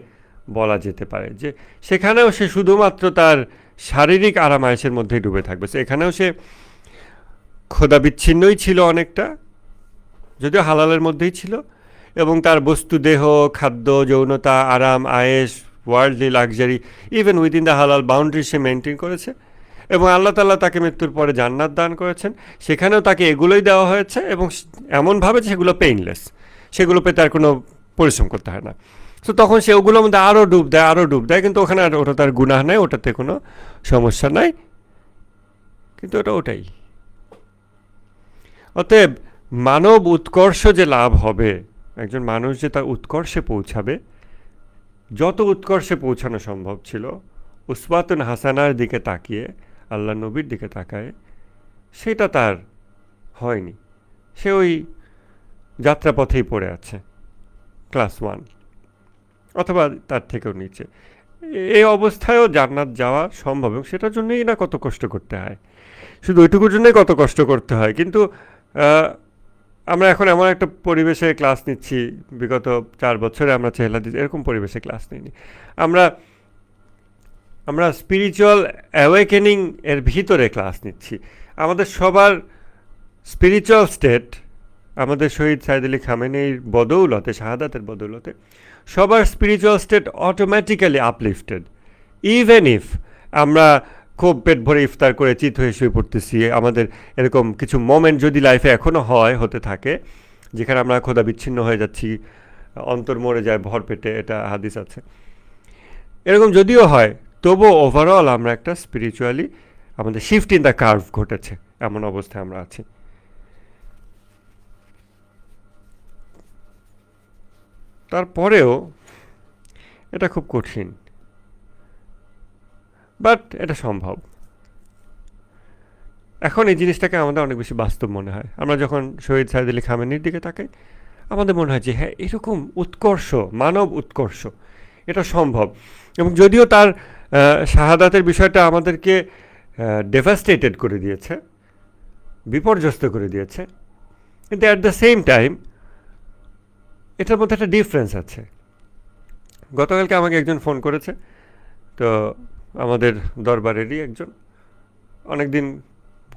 বলা যেতে পারে। যে সেখানেও সে শুধুমাত্র তার শারীরিক আরামায়েশের মধ্যেই ডুবে থাকবে। এখানেও সে ক্ষুধা বিচ্ছিন্নই ছিল অনেকটা, যদিও হালালের মধ্যেই ছিল, এবং তার বস্তু, দেহ, খাদ্য, যৌনতা, আরাম, আয়েশ, worldly luxury, even within the halal boundary সে মেনটেন করেছে, এবং আল্লাহ তাআলা তাকে মৃত্যুর পরে জান্নাত দান করেছেন। সেখানেও তাকে এগুলোই দেওয়া হয়েছে, এবং এমনভাবে যে সেগুলো পেইনলেস, সেগুলো পেতে আর কোনো পরিশ্রম করতে হয় না। তো তখন সে ওগুলোর মধ্যে আরও ডুব দেয়, কিন্তু ওখানে আর ওটা তার গুনাহ নেই, ওটাতে কোনো সমস্যা নাই, কিন্তু ওটাই। অতএব মানব উৎকর্ষ যে লাভ হবে একজন মানুষ যে তার উৎকর্ষে পৌঁছাবে, যত উৎকর্ষে পৌঁছানো সম্ভব ছিল, উসওয়াতুন হাসানার দিকে তাকিয়ে, আল্লাহ নবীর দিকে তাকায়, সেটা তার হয়নি। সে ওই যাত্রাপথেই পড়ে আছে, ক্লাস 1 অথবা তার থেকেও নিচে। এই অবস্থায়ও জান্নাত যাওয়া সম্ভব, এবং সেটার জন্যই না কত কষ্ট করতে হয়, শুধু ওইটুকুর জন্যই কত কষ্ট করতে হয়। কিন্তু আমরা এখন এমন একটা পরিবেশে ক্লাস নিচ্ছি, বিগত 4 বছরে আমরা চেহারা দিচ্ছি, এরকম পরিবেশে ক্লাস নিইনি আমরা। আমরা স্পিরিচুয়াল অ্যাওয়েকেনিং এর ভিতরে ক্লাস নিচ্ছি। আমাদের সবার স্পিরিচুয়াল স্টেট, আমাদের শহীদ সাইদ আলী খামেনির বদৌলতে, শাহাদাতের বদৌলতে সবার spiritual state automatically uplifted. Even if আমরা খুব পেট ভরে ইফতার করে চিত হয়ে শুয়ে পড়তেছি, আমাদের এরকম কিছু মোমেন্ট যদি লাইফে এখনও হতে থাকে, যেখানে আমরা খোদা বিচ্ছিন্ন হয়ে যাচ্ছি, অন্তর মরে যায় ভর পেটে, এটা হাদিস আছে, এরকম যদিও হয়, তবুও ওভারঅল আমরা একটা স্পিরিচুয়ালি আমাদের শিফট ইন দ্য কার্ভ ঘটেছে, এমন অবস্থায় আমরা আছি। তারপরেও এটা খুব কঠিন, বাট এটা সম্ভব। এখন এই জিনিসটাকে আমাদের অনেক বেশি বাস্তব মনে হয়। আমরা যখন শহীদ সাইদ আলী খামেনির দিকে তাকাই, আমাদের মনে হয় যে হ্যাঁ, এরকম উৎকর্ষ, মানব উৎকর্ষ, এটা সম্ভব। এবং যদিও তার শাহাদাতের বিষয়টা আমাদেরকে ডেভাস্টেটেড করে দিয়েছে, বিপর্যস্ত করে দিয়েছে, কিন্তু অ্যাট দ্য সেম টাইম এটার মধ্যে একটা ডিফারেন্স আছে। গতকালকে আমাকে একজন ফোন করেছে, তো আমাদের দরবারেরই একজন, অনেক দিন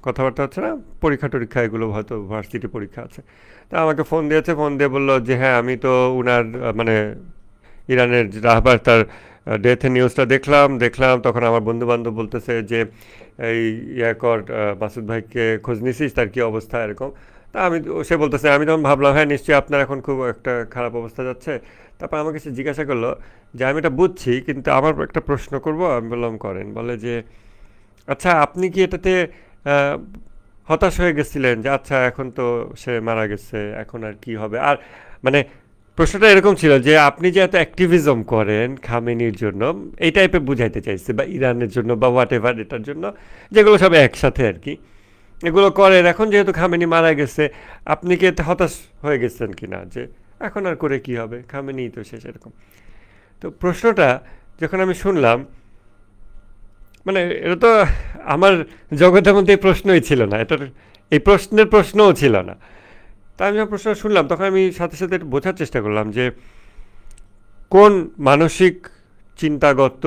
কথাবার্তা হচ্ছে না, পরীক্ষা এগুলো হয়তো ভার্সিটি পরীক্ষা আছে, তা আমাকে ফোন দিয়েছে। ফোন দিয়ে বললো যে হ্যাঁ, আমি তো উনার মানে ইরানের রাহবার তার ডেথের নিউজটা দেখলাম। তখন আমার বন্ধুবান্ধব বলতেছে যে এই মাসুদ ভাইকে খোঁজ নিছিস, তার কী অবস্থা, এরকম। তা সে বলতেছে, আমি তখন ভাবলাম হ্যাঁ, নিশ্চয়ই আপনার এখন খুব একটা খারাপ অবস্থা যাচ্ছে। তারপর আমাকে সে জিজ্ঞাসা করলো যে আমি এটা বুঝছি, কিন্তু আমার একটা প্রশ্ন করব। আমি বললাম করেন। বলে যে আচ্ছা, আপনি কি এটাতে হতাশ হয়ে গেছিলেন যে আচ্ছা, এখন তো সে মারা গেছে, এখন আর কি হবে? আর মানে প্রশ্নটা এরকম ছিল যে আপনি যে এত অ্যাক্টিভিজম করেন খামেনির জন্য, এই টাইপের বুঝাইতে চাইছে, বা ইরানের জন্য, বা হোয়াট এভার, এটার জন্য, যেগুলো সব একসাথে আর কি, এগুলো করেন। এখন যেহেতু খামেনি মারা গেছে, আপনি কি এতে হতাশ হয়ে গেছেন কি না, যে এখন আর করে কি হবে, খামেনি তো শেষ, এরকম। তো প্রশ্নটা যখন আমি শুনলাম, মানে এটা তো আমার জগতের মধ্যে এই প্রশ্নই ছিল না, এটার এই প্রশ্নের প্রশ্নও ছিল না। তা আমি যখন প্রশ্ন শুনলাম, তখন আমি সাথে সাথে বোঝার চেষ্টা করলাম যে কোন মানসিক চিন্তাগত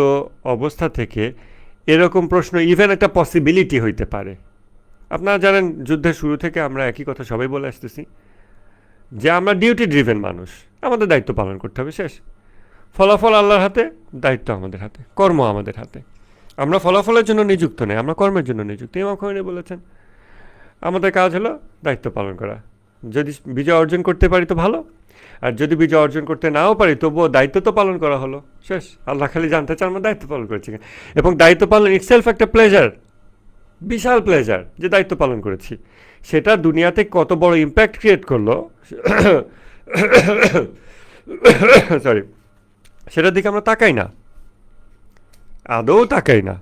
অবস্থা থেকে এরকম প্রশ্ন ইভেন একটা পসিবিলিটি হইতে পারে। আপনারা জানেন, যুদ্ধের শুরু থেকে আমরা একই কথা সবাই বলে আসতেছি, যে আমরা ডিউটি ড্রিভেন মানুষ, আমাদের দায়িত্ব পালন করতে হবে, শেষ। ফলাফল আল্লাহর হাতে, দায়িত্ব আমাদের হাতে, কর্ম আমাদের হাতে। আমরা ফলাফলের জন্য নিযুক্ত নই, আমরা কর্মের জন্য নিযুক্ত। ইমাম খোমেনি বলেছেন, আমাদের কাজ হলো দায়িত্ব পালন করা। যদি বিজয় অর্জন করতে পারি তো ভালো, আর যদি বিজয় অর্জন করতে নাও পারি, তবুও দায়িত্ব তো পালন করা হলো, শেষ। আল্লাহ খালি জানতে চান আমরা দায়িত্ব পালন করেছি, এবং দায়িত্ব পালন ইটসেলফ একটা প্লেজার, বিশাল প্লেজার যে দায়িত্ব পালন করেছি। সেটা দুনিয়াতে কত বড় ইম্প্যাক্ট ক্রিয়েট করলো সরি, সেটার দিকে আমরা তাকাই না, আদৌ তাকাই না।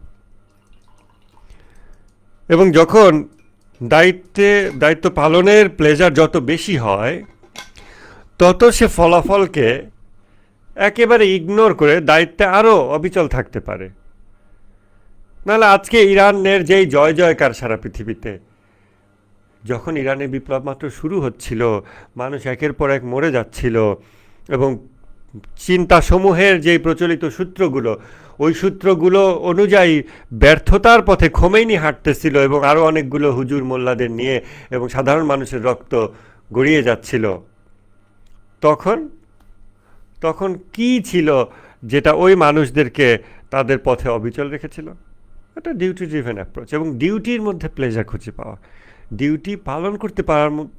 এবং যখন দায়িত্ব পালনের প্লেজার যত বেশি হয়, তত সে ফলাফলকে একেবারে ইগনোর করে দায়িত্বে আরও অবিচল থাকতে পারে। নাহলে আজকে ইরানের যেই জয় জয়কার সারা পৃথিবীতে, যখন ইরানের বিপ্লব মাত্র শুরু হচ্ছিল, মানুষ একের পর এক মরে যাচ্ছিল, এবং চিন্তাসমূহের যেই প্রচলিত সূত্রগুলো, ওই সূত্রগুলো অনুযায়ী ব্যর্থতার পথে খোমেনি হাঁটতেছিল, এবং আরও অনেকগুলো হুজুর মোল্লাদের নিয়ে, এবং সাধারণ মানুষের রক্ত গড়িয়ে যাচ্ছিল, তখন কি ছিল যেটা ওই মানুষদেরকে তাদের পথে অবিচল রেখেছিল? একটা ডিউটি ড্রিভেন অ্যাপ্রোচ, এবং ডিউটির মধ্যে প্লেজার খুঁজে পাওয়া, ডিউটি পালন করতে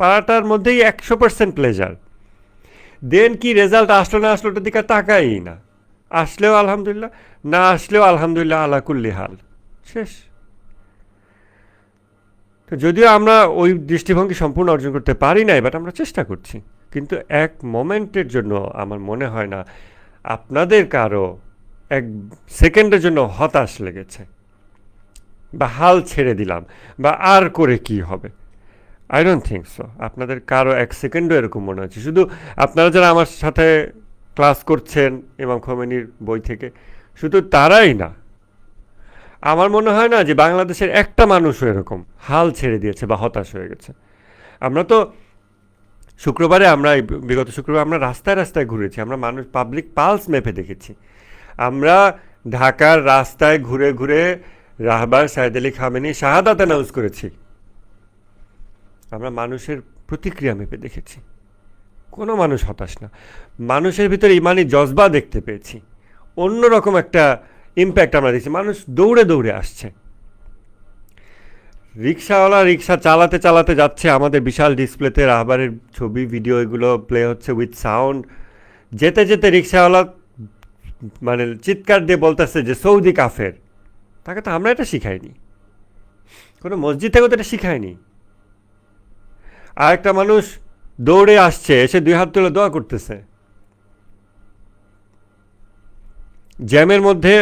পারাটার মধ্যেই 100% প্লেজার। দেন কি রেজাল্ট আসলো না আসলো, ওটার দিকে তাকাই না, আসলেও আলহামদুলিল্লাহ, না আসলেও আলহামদুলিল্লাহ, আলা কুল্লি হাল, শেষ। তো যদিও আমরা ওই দৃষ্টিভঙ্গি সম্পূর্ণ অর্জন করতে পারি নাই, বাট আমরা চেষ্টা করছি, কিন্তু এক মোমেন্টের জন্য আমার মনে হয় না আপনাদের কারো এক সেকেন্ডের জন্য হতাশ লেগেছে বা হাল ছেড়ে দিলাম বা আর করে কি হবে। I don't think so. আপনাদের কারো এক সেকেন্ডও এরকম মনে হচ্ছে। শুধু আপনারা যারা আমার সাথে ক্লাস করছেন ইমাম খোমেনির বই থেকে, শুধু তারাই না, আমার মনে হয় না যে বাংলাদেশের একটা মানুষও এরকম হাল ছেড়ে দিয়েছে বা হতাশ হয়ে গেছে। আমরা তো শুক্রবারে আমরা বিগত শুক্রবার আমরা রাস্তায় রাস্তায় ঘুরেছি, আমরা মানুষ পাবলিক পালস মেপে দেখেছি। আমরা ঢাকার রাস্তায় ঘুরে ঘুরে রাহবার সাইদ আলী খামেনি শাহাদাত অ্যানাউন্স করেছি। আমরা মানুষের প্রতিক্রিয়া মেপে দেখেছি, কোনো মানুষ হতাশ না। মানুষের ভিতরে ইমানি জজবা দেখতে পেয়েছি, অন্যরকম একটা ইম্প্যাক্ট আমরা দেখছি। মানুষ দৌড়ে দৌড়ে আসছে। রিক্সাওয়ালা রিক্সা চালাতে চালাতে যাচ্ছে, আমাদের বিশাল ডিসপ্লেতে রাহবারের ছবি ভিডিও এগুলো প্লে হচ্ছে উইথ সাউন্ড। যেতে যেতে রিক্সাওয়ালা মানে চিৎকার দিয়ে বলতেছে যে সৌদি কাফের। তাকে তো আমরা এটা শিখাইনি, কোনো মসজিদ থেকে তো এটা শিখায়নি। আর একটা মানুষ দৌড়ে আসছে, এসে 2 হাত তুলে দোয়া করতেছে। জ্যামের মধ্যে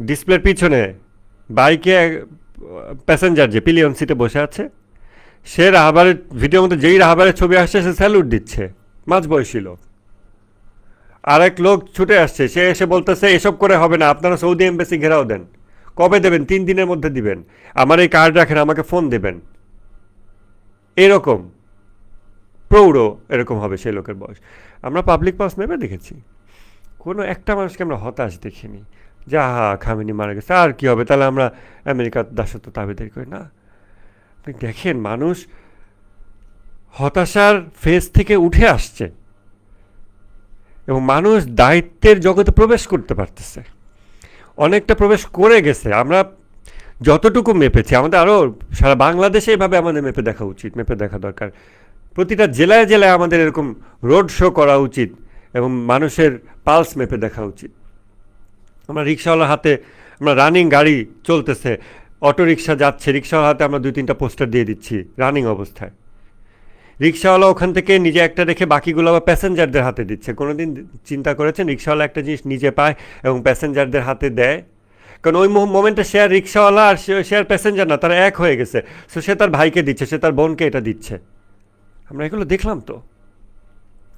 ডিসপ্লের পিছনে বাইকে প্যাসেঞ্জার যে পিলিয়ন সিটে বসে আছে, সে রাহাবারের ভিডিওর মধ্যে যেই রাহাবারের ছবি আসছে সে স্যালুট দিচ্ছে, মাঝবয়সী লোক। আর এক লোক ছুটে আসছে, সে এসে বলতেছে এসব করে হবে না, আপনারা সৌদি এম্বাসি ঘেরাও দেন। কবে দেবেন? 3 দিনের মধ্যে দিবেন। আমার এই কার্ড রাখেন, আমাকে ফোন দেবেন। এরকম প্রৌঢ় এরকম হবে সেই লোকের বয়স। আমরা পাবলিক পাস মেপে দেখেছি, কোনো একটা মানুষকে আমরা হতাশ দেখিনি যে আহা খামেনি মারা গেছে আর কি হবে, তাহলে আমরা আমেরিকার দাসত্ব তাবেদারি করি না। আপনি দেখেন মানুষ হতাশার ফেজ থেকে উঠে আসছে এবং মানুষ দায়িত্বের জগতে প্রবেশ করতে পারতেছে, অনেকটা প্রবেশ করে গেছে। আমরা যতটুকু মেপেছি, আমাদের আরও সারা বাংলাদেশে এভাবে আমাদের মেপে দেখা উচিত, মেপে দেখা দরকার। প্রতিটা জেলায় জেলায় আমাদের এরকম রোড শো করা উচিত এবং মানুষের পালস মেপে দেখা উচিত। আমরা রিক্সাওয়ালার হাতে, আমরা রানিং গাড়ি চলতেছে, অটো রিক্সা যাচ্ছে, রিক্সাওয়ালার হাতে আমরা 2-3টা পোস্টার দিয়ে দিচ্ছি রানিং অবস্থায়। রিক্সাওয়ালা ওখান থেকে নিজে একটা রেখে বাকিগুলো আবার প্যাসেঞ্জারদের হাতে দিচ্ছে। কোনো দিন চিন্তা করেছেন রিক্সাওয়ালা একটা জিনিস নিজে পায় এবং প্যাসেঞ্জারদের হাতে দেয়? কারণ ওই মোমেন্টে সে আর রিক্সাওয়ালা আর সে আর প্যাসেঞ্জার না, তারা এক হয়ে গেছে। সো সে তার ভাইকে দিচ্ছে, সে তার বোনকে এটা দিচ্ছে। আমরা এগুলো দেখলাম তো,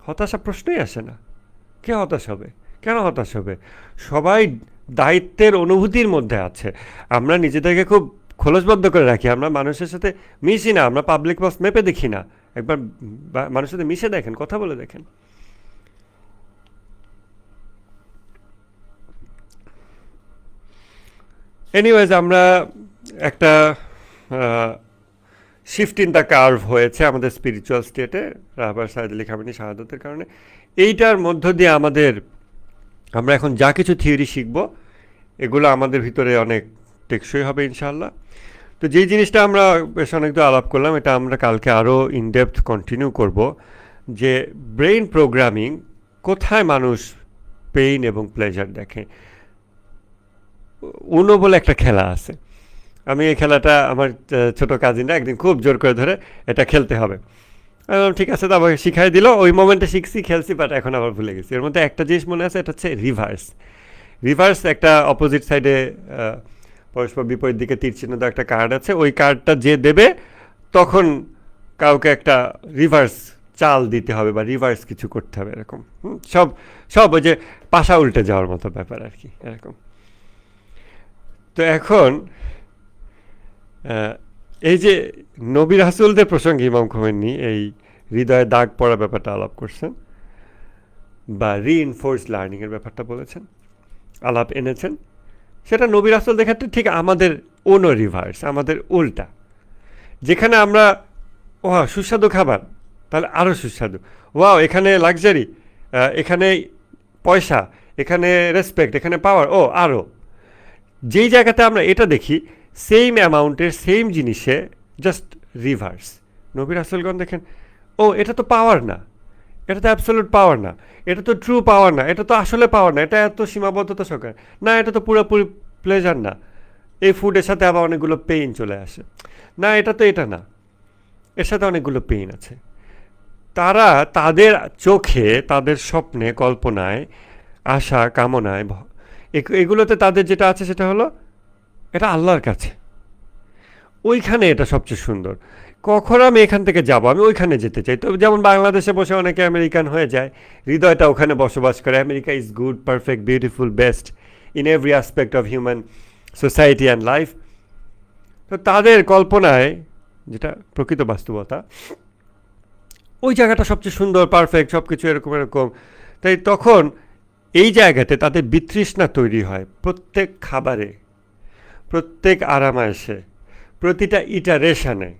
হতাশা প্রশ্নই আসে না। কে হতাশ হবে? কেন হতাশ হবে? সবাই দায়িত্বের অনুভূতির মধ্যে আছে। আমরা নিজেদেরকে খুব খোলসবদ্ধ করে রাখি, আমরা মানুষের সাথে মিশি না, আমরা পাবলিক বাস মেপে দেখি না। একবার মানুষের সাথে মিশে দেখেন, কথা বলে দেখেন। এনিওয়েজ, আমরা একটা শিফট ইন দ্য কার্ভ হয়েছে আমাদের স্পিরিচুয়াল স্টেটে রাহবার সাইদ আলী খামেনি শাহাদাতের কারণে। এইটার মধ্য দিয়ে আমরা এখন যা কিছু থিওরি শিখব, এগুলো আমাদের ভিতরে অনেক টেকসই হবে ইনশাআল্লাহ। তো যেই জিনিসটা আমরা বেশ অনেক দূর আলাপ করলাম, এটা আমরা কালকে আরও ইনডেপথ কন্টিনিউ করব, যে ব্রেইন প্রোগ্রামিং কোথায় মানুষ পেইন এবং প্লেজার দেখে। উনো বলে একটা খেলা আছে, আমি এই খেলাটা আমার ছোটো কাজিনরা একদিন খুব জোর করে ধরে এটা খেলতে হবে। ঠিক আছে, তো আমাকে শিখাই দিল, ওই মোমেন্টে শিখছি, খেলছি, বাট এখন আবার ভুলে গেছি। এর মধ্যে একটা জিনিস মনে আছে, এটা হচ্ছে রিভার্স। একটা অপোজিট সাইডে পরস্পর বিপরীত দিকে তীর চিহ্ন দেওয়া একটা কার্ড আছে, ওই কার্ডটা যে দেবে তখন কাউকে একটা রিভার্স চাল দিতে হবে বা রিভার্স কিছু করতে হবে, এরকম। সব ওই যে পাশা উল্টে যাওয়ার মতো ব্যাপার আর কি, এরকম। তো এখন এই যে নবী রাসূলদের প্রসঙ্গে ইমাম খোমেনি এই হৃদয়ে দাগ পড়া ব্যাপারটা আলাপ করছেন বা রিইনফোর্স লার্নিংয়ের ব্যাপারটা বলেছেন, আলাপ এনেছেন, সেটা নবী রাসূলদের ক্ষেত্রে ঠিক আমাদের অন্য রিভার্স, আমাদের উল্টা। যেখানে আমরা সুস্বাদু খাবার, তাহলে আরও সুস্বাদু, ওয়াও এখানে লাক্সারি, এখানে পয়সা, এখানে রেসপেক্ট, এখানে পাওয়ার, আরও। যেই জায়গাতে আমরা এটা দেখি সেম অ্যামাউন্টের সেম জিনিসে জাস্ট রিভার্স। নবী রাসূলগণ দেখেন, এটা তো পাওয়ার না, এটা তো অ্যাবসলিউট পাওয়ার না, এটা তো ট্রু পাওয়ার না, এটা তো আসলে পাওয়ার না, এটা এত সীমাবদ্ধতা সরকার না, এটা তো পুরোপুরি প্লেজার না, এই ফুডের সাথে আবার অনেকগুলো পেইন চলে আসে, না এটা তো এটা না, এর সাথে অনেকগুলো পেইন আছে। তারা তাদের চোখে, তাদের স্বপ্নে, কল্পনায়, আশা, কামনায়, এগুলোতে তাদের যেটা আছে সেটা হলো এটা আল্লাহর কাছে। ওইখানে এটা সবচেয়ে সুন্দর। কখন আমি এখান থেকে যাব, আমি ওইখানে যেতে চাই। তো যেমন বাংলাদেশে বসে অনেকে আমেরিকান হয়ে যায়, হৃদয়টা ওখানে বসবাস করে। America is good, perfect, beautiful, best in every aspect of human society and life. তো তাদের কল্পনায়, যেটা প্রকৃত বাস্তবতা, ওই জায়গাটা সবচেয়ে সুন্দর, পারফেক্ট, সব কিছু এরকম এরকম। তাই তখন এই জায়গাতে তাদের বিতৃষ্ণা তৈরি হয় প্রত্যেক খাবারে, প্রত্যেক আরামায়েশে, প্রতিটা ইটারেশনে।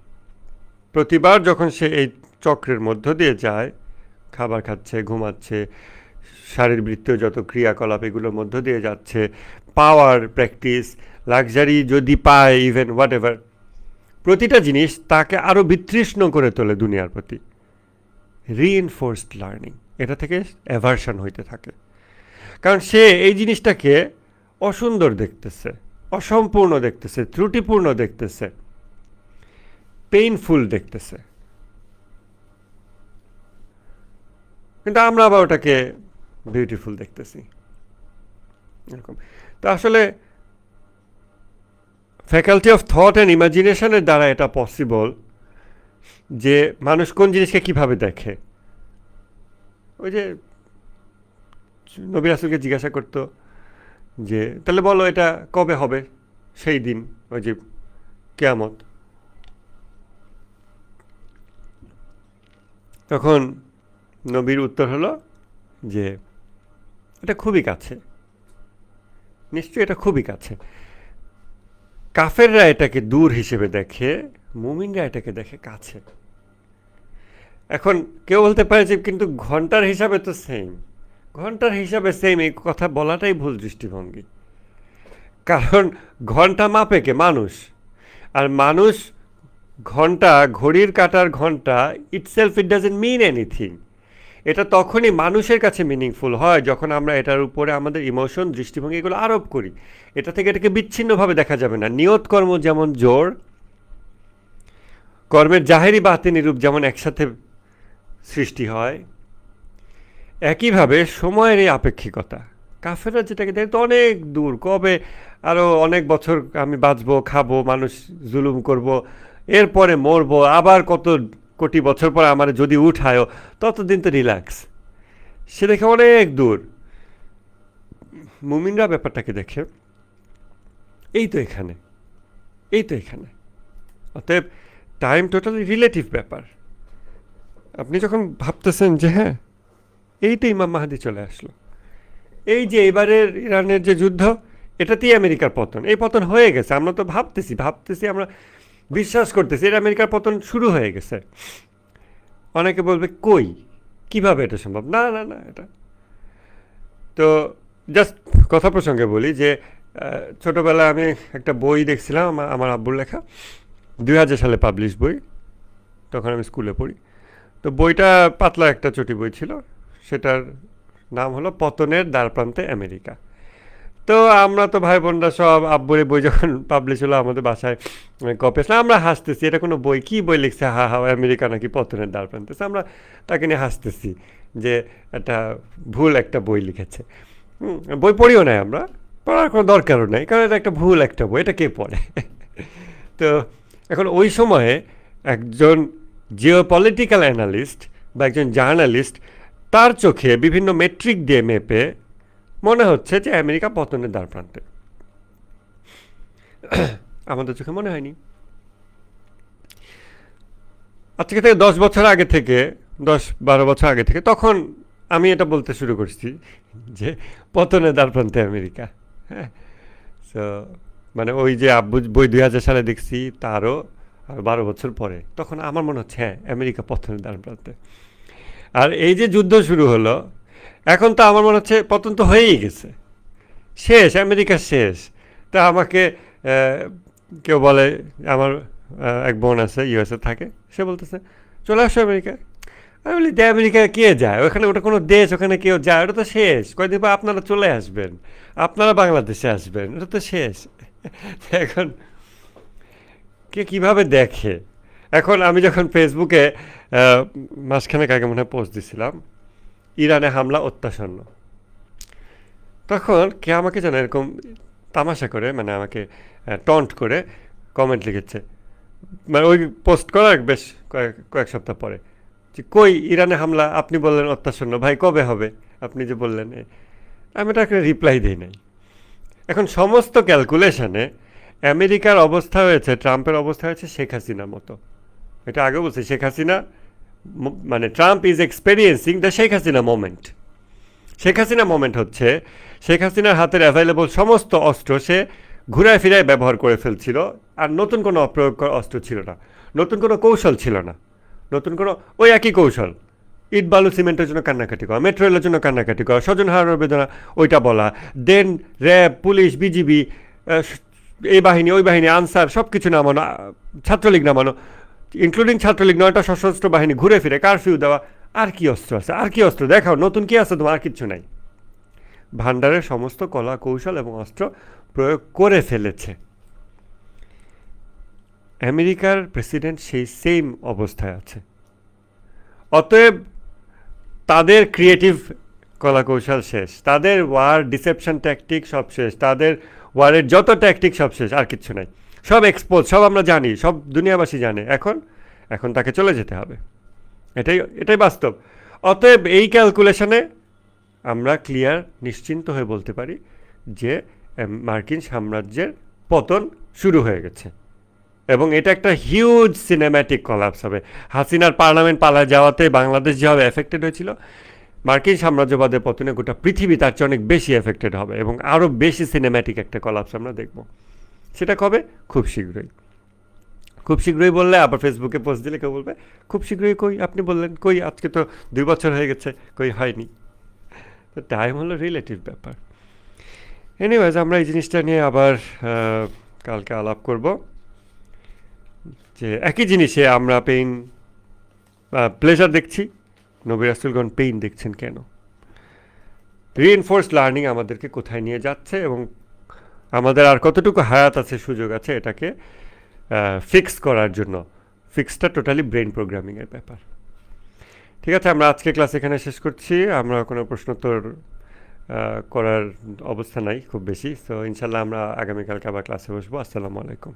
প্রতিবার যখন সে এই চক্রের মধ্য দিয়ে যায়, খাবার খাচ্ছে, ঘুমাচ্ছে, শারীরবৃত্তীয় যত ক্রিয়াকলাপ এগুলোর মধ্য দিয়ে যাচ্ছে, পাওয়ার, প্র্যাকটিস, লাক্সারি যদি পায়, ইভেন হোয়াট এভার, প্রতিটা জিনিস তাকে আরও বিতৃষ্ণ করে তোলে দুনিয়ার প্রতি। রিইনফোর্সড লার্নিং, এটা থেকে অ্যাভার্শন হইতে থাকে। কারণ সে এই জিনিসটাকে অসুন্দর দেখতেছে, অসম্পূর্ণ দেখতেছে, ত্রুটিপূর্ণ দেখতেছে, পেইনফুল দেখতেছে। কিন্তু আমরা আবার ওটাকে বিউটিফুল দেখতেছি এরকম। তো আসলে ফ্যাকাল্টি অফ থট অ্যান্ড ইমাজিনেশনের দ্বারা এটা পসিবল যে মানুষ কোন জিনিসকে কিভাবে দেখে। ওই যে নবী রাসূলকে জিজ্ঞাসা করতো যে তাহলে বলো এটা কবে হবে, সেই দিন, ওই যে কিয়ামত। তখন নবীর উত্তর হলো যে এটা খুবই কাছে, নিশ্চয়ই এটা খুবই কাছে। কাফেররা এটাকে দূর হিসেবে দেখে, মুমিনরা এটাকে দেখে কাছে। এখন কেউ বলতে পারে যে কিন্তু ঘন্টার হিসাবে তো সেম, ঘন্টার হিসাবে সেম, এই কথা বলাটাই ভুল দৃষ্টিভঙ্গি। কারণ ঘন্টা মাপে কে? মানুষ। আর মানুষ ঘন্টা, ঘড়ির কাঁটার ঘন্টা, itself it doesn't mean anything. এটা তখনই মানুষের কাছে মিনিংফুল হয় যখন আমরা এটার উপরে আমাদের ইমোশন, দৃষ্টিভঙ্গি এগুলো আরোপ করি। এটা থেকে এটাকে বিচ্ছিন্নভাবে দেখা যাবে না। নিয়ত কর্ম যেমন জোর, কর্মের জাহেরি বাতিনি রূপ যেমন একসাথে সৃষ্টি হয়, একইভাবে সময়ের এই আপেক্ষিকতা। কাফেররা যেটাকে দেখে তো অনেক দূর, কবে আরও অনেক বছর আমি বাঁচবো, খাবো, মানুষ জুলুম করব, এরপরে মরবো, আবার কত কোটি বছর পর আমার যদি উঠায়ও, ততদিন তো রিল্যাক্স। সে দেখে অনেক দূর। মুমিনরা ব্যাপারটাকে দেখে এই তো এখানে, এই তো এখানে। অতএব টাইম টোটালি রিলেটিভ ব্যাপার। আপনি যখন ভাবতেছেন যে হ্যাঁ এই তো ইমাম মাহাদি চলে আসলো, এই যে এবারের ইরানের যে যুদ্ধ, এটাতেই আমেরিকার পতন, এই পতন হয়ে গেছে, আমরা তো ভাবতেছি, আমরা বিশ্বাস করতেছি এটা আমেরিকার পতন শুরু হয়ে গেছে। অনেকে বলবে কই, কিভাবে এটা সম্ভব? না না না, এটা তো জাস্ট কথা প্রসঙ্গে বলি যে ছোটোবেলায় আমি একটা বই দেখছিলাম, আমার আব্বুর লেখা, 2000 সালে পাবলিশ বই, তখন আমি স্কুলে পড়ি। তো বইটা পাতলা একটা চটি বই ছিল, সেটার নাম হলো পতনের দ্বারপ্রান্তে আমেরিকা। তো আমরা তো ভাই বোনরা সব, আব্বুর বই যখন পাবলিশ হলো আমাদের বাসায় কপি আসলে, আমরা হাসতেছি, এটা কোনো বই, কী বই লিখছে, হা হা আমেরিকা নাকি পতনের দ্বারপ্রান্তে। আমরা তাকে নিয়ে হাসতেছি যে একটা ভুল একটা বই লিখেছে। বই পড়িও নাই আমরা, পড়ার কোনো দরকারও নেই, কারণ এটা একটা ভুল একটা বই, এটা কে পড়ে? তো এখন ওই সময়ে একজন জিওপলিটিক্যাল অ্যানালিস্ট বা একজন জার্নালিস্ট, তার চোখে বিভিন্ন মেট্রিক দিয়ে মেপে মনে হচ্ছে যে আমেরিকা পতনের দ্বারপ্রান্তে। আমাদের চোখে মনে হয়নি। আজকে থেকে 10 বছর আগে থেকে, 10-12 বছর আগে থেকে তখন আমি এটা বলতে শুরু করছি যে পতনের দ্বারপ্রান্তে আমেরিকা। হ্যাঁ, সো মানে ওই যে আব্বু বই 2000 সালে দেখছি, তারও আর 12 বছর পরে তখন আমার মনে হচ্ছে হ্যাঁ আমেরিকা পতনের দ্বারপ্রান্তে। আর এই যে যুদ্ধ শুরু হলো, এখন তো আমার মনে হচ্ছে পতন তো হয়েই গেছে, শেষ, আমেরিকা শেষ। তা আমাকে কেউ বলে, আমার এক বোন আছে ইউএসএ থাকে, সে বলতেছে চলে আসো আমেরিকায়। আমি বলি দে আমেরিকায় কে যায়? ওখানে ওটা কোনো দেশ, ওখানে কেউ যায়? ওটা তো শেষ। কয়দিন পর আপনারা চলে আসবেন, আপনারা বাংলাদেশে আসবেন, ওটা তো শেষ। এখন কে কীভাবে দেখে? এখন আমি যখন ফেসবুকে মাসখানেক আগে মনে হয় পোস্ট দিছিলাম, ইরানে হামলা অত্যাসন্ন, তখন কে আমাকে যেন এরকম তামাশা করে, মানে আমাকে টন্ট করে কমেন্ট লিখেছে, মানে ওই পোস্ট করার বেশ কয়েক সপ্তাহ পরে, যে কই ইরানে হামলা, আপনি বললেন অত্যাসন্ন, ভাই কবে হবে, আপনি যে বললেন আমি তাকে রিপ্লাই দিই নাই। এখন সমস্ত ক্যালকুলেশনে আমেরিকার অবস্থা হয়েছে, ট্রাম্পের অবস্থা হয়েছে শেখ হাসিনার মতো। এটা আগে বলছি, শেখ হাসিনা মানে Trump is experiencing the Sheikh Hasina moment. Sheikh Hasina moment হচ্ছে শেখ হাসিনার হাতের অ্যাভেলেবল সমস্ত অস্ত্র সে ঘুরায় ফিরায় ব্যবহার করে ফেলছিল, আর নতুন কোনো অপ্রয়োগ করা অস্ত্র ছিল না, নতুন কোনো কৌশল ছিল না, নতুন কোনো ওই একই কৌশল, ইট বালু সিমেন্টের জন্য কান্নাকাটি করা, মেট্রো রেলের জন্য কান্নাকাটি করা, স্বজন হারানোর বেদনা ওইটা বলা, দেন র্যাব, পুলিশ, বিজিবি, এই বাহিনী ওই বাহিনী, আনসার, সব কিছু নামানো, ছাত্রলীগ নামানো, ইনক্লুডিং ছাত্রলীগ, 9টা সশস্ত্র বাহিনী ঘুরে ফিরে কারফিউ দেওয়া। আর কি অস্ত্র আছে, আর কি অস্ত্র দেখাও, নতুন কি আছে তোমার, আর কিচ্ছু নাই। ভান্ডারের সমস্ত কলা কৌশল এবং অস্ত্র প্রয়োগ করে ফেলেছে। আমেরিকার প্রেসিডেন্ট সেই সেম অবস্থায় আছে। অতএব তাদের ক্রিয়েটিভ কলা কৌশল শেষ, তাদের ওয়ার ডিসেপশন ট্যাকটিক সব শেষ, তাদের ওয়ারের যত ট্যাকটিক সব শেষ, আর কিচ্ছু নাই, সব এক্সপোজ, সব আমরা জানি, সব দুনিয়াবাসী জানে। এখন তাকে চলে যেতে হবে, এটাই বাস্তব। অতএব এই ক্যালকুলেশনে আমরা ক্লিয়ার নিশ্চিন্ত হয়ে বলতে পারি যে মার্কিন সাম্রাজ্যের পতন শুরু হয়ে গেছে, এবং এটা একটা হিউজ সিনেম্যাটিক কলাপস হবে। হাসিনার পার্লামেন্ট পালা যাওয়াতে বাংলাদেশ যেভাবে এফেক্টেড হয়েছিল, মার্কিন সাম্রাজ্যবাদের পতনে গোটা পৃথিবী তার চেয়ে অনেক বেশি এফেক্টেড হবে, এবং আরও বেশি সিনেম্যাটিক একটা কলাপস আমরা দেখব। সেটা কবে? খুব শীঘ্রই। খুব শীঘ্রই বললে আবার ফেসবুকে পোস্ট দিলে কেউ বলবে খুব শীঘ্রই কই, আপনি বললেন কই, আজকে তো 2 বছর হয়ে গেছে, কই হয়নি। তো টাইম হলো রিলেটিভ ব্যাপার। এনিওয়েজ, আমরা এই জিনিসটা নিয়ে আবার কালকে আলাপ করব, যে একই জিনিসে আমরা পেইন প্লেজার দেখছি, নবী রাসূলগণ পেইন দেখছেন কেন, রিইনফোর্সড লার্নিং আমাদেরকে কোথায় নিয়ে যাচ্ছে, এবং আমাদের আর কতটুকু হায়াত আছে, সুযোগ আছে এটাকে ফিক্স করার জন্য। ফিক্সটা টোটালি ব্রেন প্রোগ্রামিংয়ের ব্যাপার। ঠিক আছে, আমরা আজকে ক্লাস এখানে শেষ করছি। আমরা কোনো প্রশ্নোত্তর করার অবস্থা নাই খুব বেশি, তো ইনশাল্লাহ আমরা আগামীকালকে আবার ক্লাসে বসবো। আসসালামু আলাইকুম।